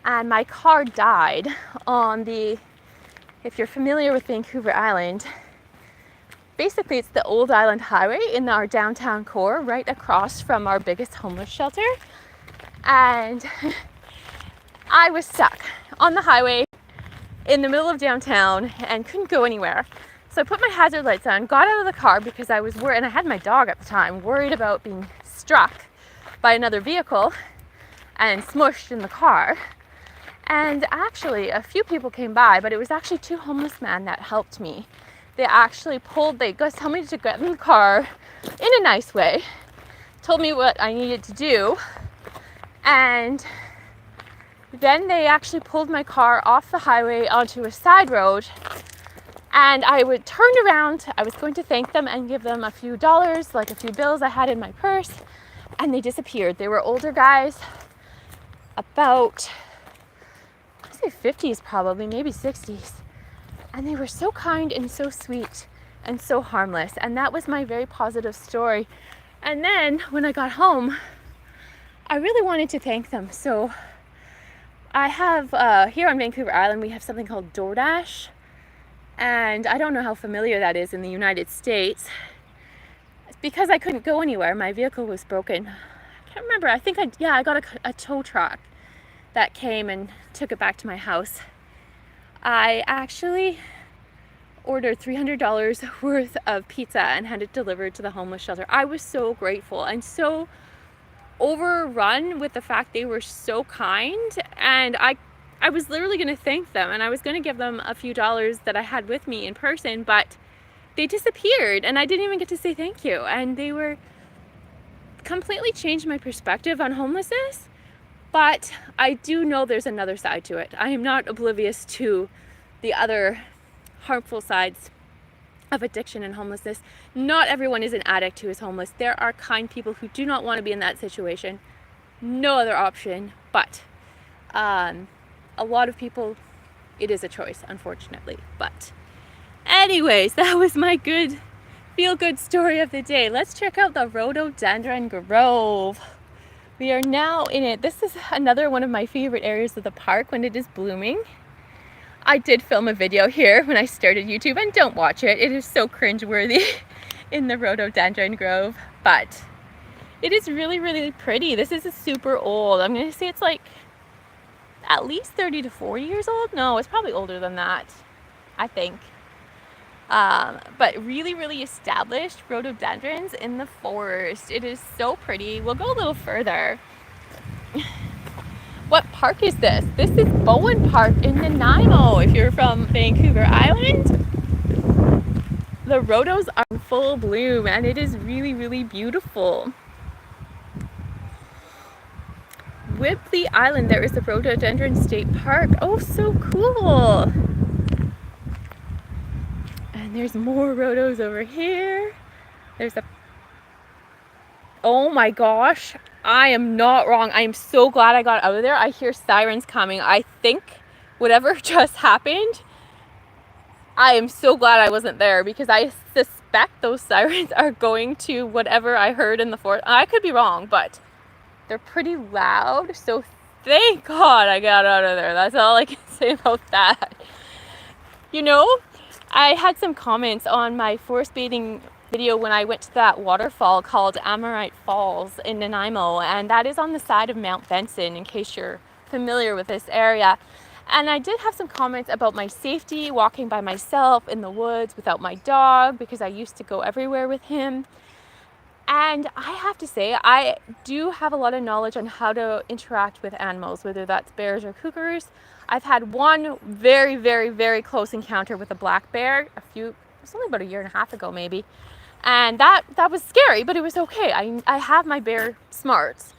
and my car died on the, if you're familiar with Vancouver Island, basically it's the old Island Highway in our downtown core, right across from our biggest homeless shelter. And I was stuck on the highway in the middle of downtown and couldn't go anywhere. So I put my hazard lights on, got out of the car because I was worried, and I had my dog at the time, worried about being struck by another vehicle and smushed in the car. And actually a few people came by, but it was actually 2 homeless men that helped me. They actually they told me to get in the car in a nice way, told me what I needed to do, and then they actually pulled my car off the highway onto a side road, and I turned around. I was going to thank them and give them a few dollars, like a few bills I had in my purse, and they disappeared. They were older guys, about, I'd say 50s probably, maybe 60s. And they were so kind and so sweet and so harmless. And that was my very positive story. And then when I got home, I really wanted to thank them. So I have, here on Vancouver Island, we have something called DoorDash. And I don't know how familiar that is in the United States. Because I couldn't go anywhere, my vehicle was broken. I can't remember, I got a tow truck that came and took it back to my house. I actually ordered $300 worth of pizza and had it delivered to the homeless shelter. I was so grateful and so overrun with the fact they were so kind, and I was literally going to thank them, and I was going to give them a few dollars that I had with me in person, but they disappeared and I didn't even get to say thank you. And they were completely changed my perspective on homelessness. But I do know there's another side to it. I am not oblivious to the other harmful sides of addiction and homelessness. Not everyone is an addict who is homeless. There are kind people who do not want to be in that situation. No other option. But a lot of people, it is a choice, unfortunately. But anyways, that was my feel-good story of the day. Let's check out the rhododendron grove. We are now in it. This is another one of my favorite areas of the park when it is blooming. I did film a video here when I started YouTube, and don't watch it. It is so cringeworthy in the rhododendron grove, but it is really, really pretty. This is super old. I'm going to say it's like at least 30 to 40 years old. No, it's probably older than that, I think. But really, really established rhododendrons in the forest. It is so pretty. We'll go a little further. What park is this? This is Bowen Park in Nanaimo. If you're from Vancouver Island, the rhodos are in full bloom and it is really, really beautiful. Whitley Island, there is a rhododendron state park. Oh, so cool. And there's more rhodos over here. Oh my gosh, I am not wrong. I am so glad I got out of there. I hear sirens coming. I think whatever just happened, I am so glad I wasn't there, because I suspect those sirens are going to whatever I heard in the forest. I could be wrong, but they're pretty loud. So thank God I got out of there. That's all I can say about that. You know, I had some comments on my forest bathing video when I went to that waterfall called Amorite Falls in Nanaimo, and that is on the side of Mount Benson, in case you're familiar with this area. And I did have some comments about my safety walking by myself in the woods without my dog, because I used to go everywhere with him. And I have to say, I do have a lot of knowledge on how to interact with animals, whether that's bears or cougars. I've had one very, very, very close encounter with a black bear it was only about a year and a half ago maybe. And that was scary, but it was okay. I have my bear smarts.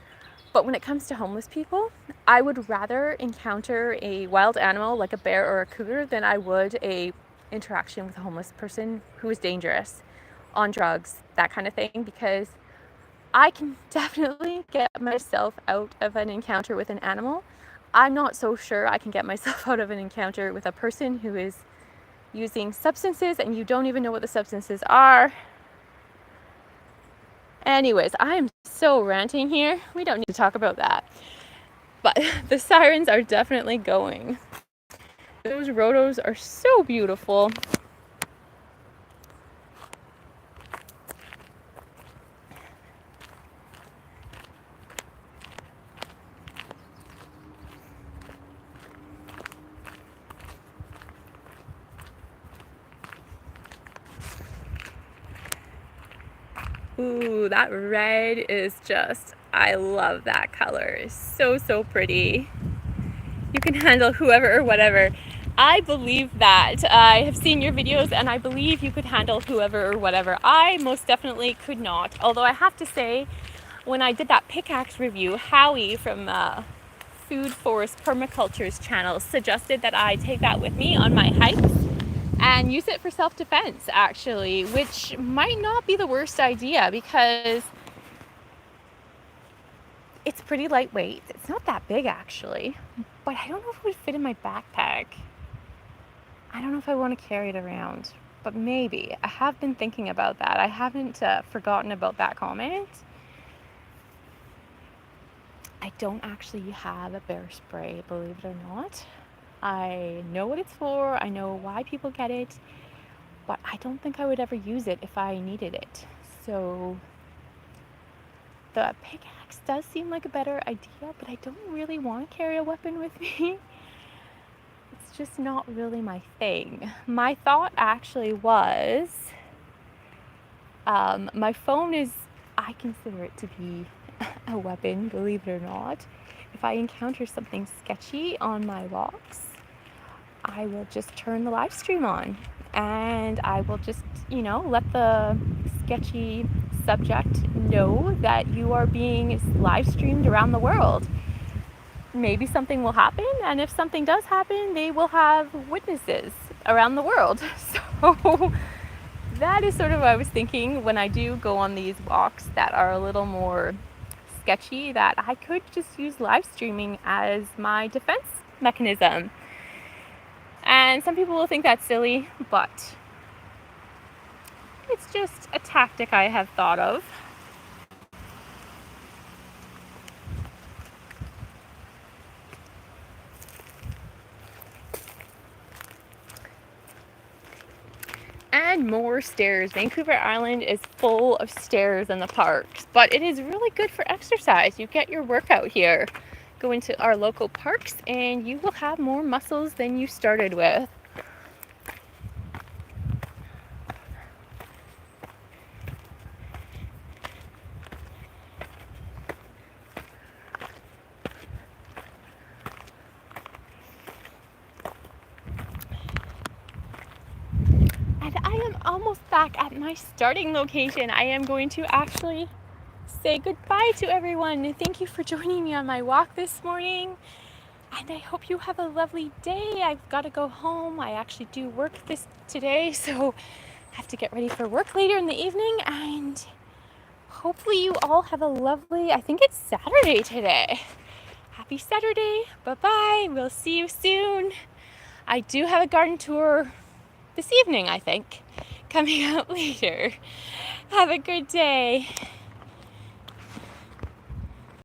But when it comes to homeless people, I would rather encounter a wild animal like a bear or a cougar than I would a interaction with a homeless person who is dangerous, on drugs, that kind of thing, because I can definitely get myself out of an encounter with an animal. I'm not so sure I can get myself out of an encounter with a person who is using substances and you don't even know what the substances are. Anyways, I am so ranting here. We don't need to talk about that. But the sirens are definitely going. Those rhodos are so beautiful. Ooh, that red is just, I love that color. It's so, so pretty. You can handle whoever or whatever. I believe that. I have seen your videos and I believe you could handle whoever or whatever. I most definitely could not. Although I have to say, when I did that pickaxe review, Howie from Food Forest Permaculture's channel suggested that I take that with me on my hikes and use it for self-defense, actually, which might not be the worst idea because it's pretty lightweight. It's not that big, actually, but I don't know if it would fit in my backpack. I don't know if I want to carry it around, but maybe. I have been thinking about that. I haven't forgotten about that comment. I don't actually have a bear spray, believe it or not. I know what it's for, I know why people get it, but I don't think I would ever use it if I needed it. So the pickaxe does seem like a better idea, but I don't really want to carry a weapon with me. It's just not really my thing. My thought actually was, my phone is, I consider it to be a weapon, believe it or not. If I encounter something sketchy on my walks, I will just turn the live stream on and I will just, let the sketchy subject know that you are being live streamed around the world. Maybe something will happen, and if something does happen, they will have witnesses around the world. So that is sort of what I was thinking when I do go on these walks that are a little more sketchy, that I could just use live streaming as my defense mechanism. And some people will think that's silly, but it's just a tactic I have thought of. And more stairs. Vancouver Island is full of stairs in the parks, but it is really good for exercise. You get your workout here. Go into our local parks and you will have more muscles than you started with. And I am almost back at my starting location. I am going to actually say goodbye to everyone. Thank you for joining me on my walk this morning. And I hope you have a lovely day. I've got to go home. I actually do work today, so I have to get ready for work later in the evening. And hopefully you all have a lovely, I think it's Saturday today. Happy Saturday. Bye-bye. We'll see you soon. I do have a garden tour this evening, I think, coming up later. Have a good day.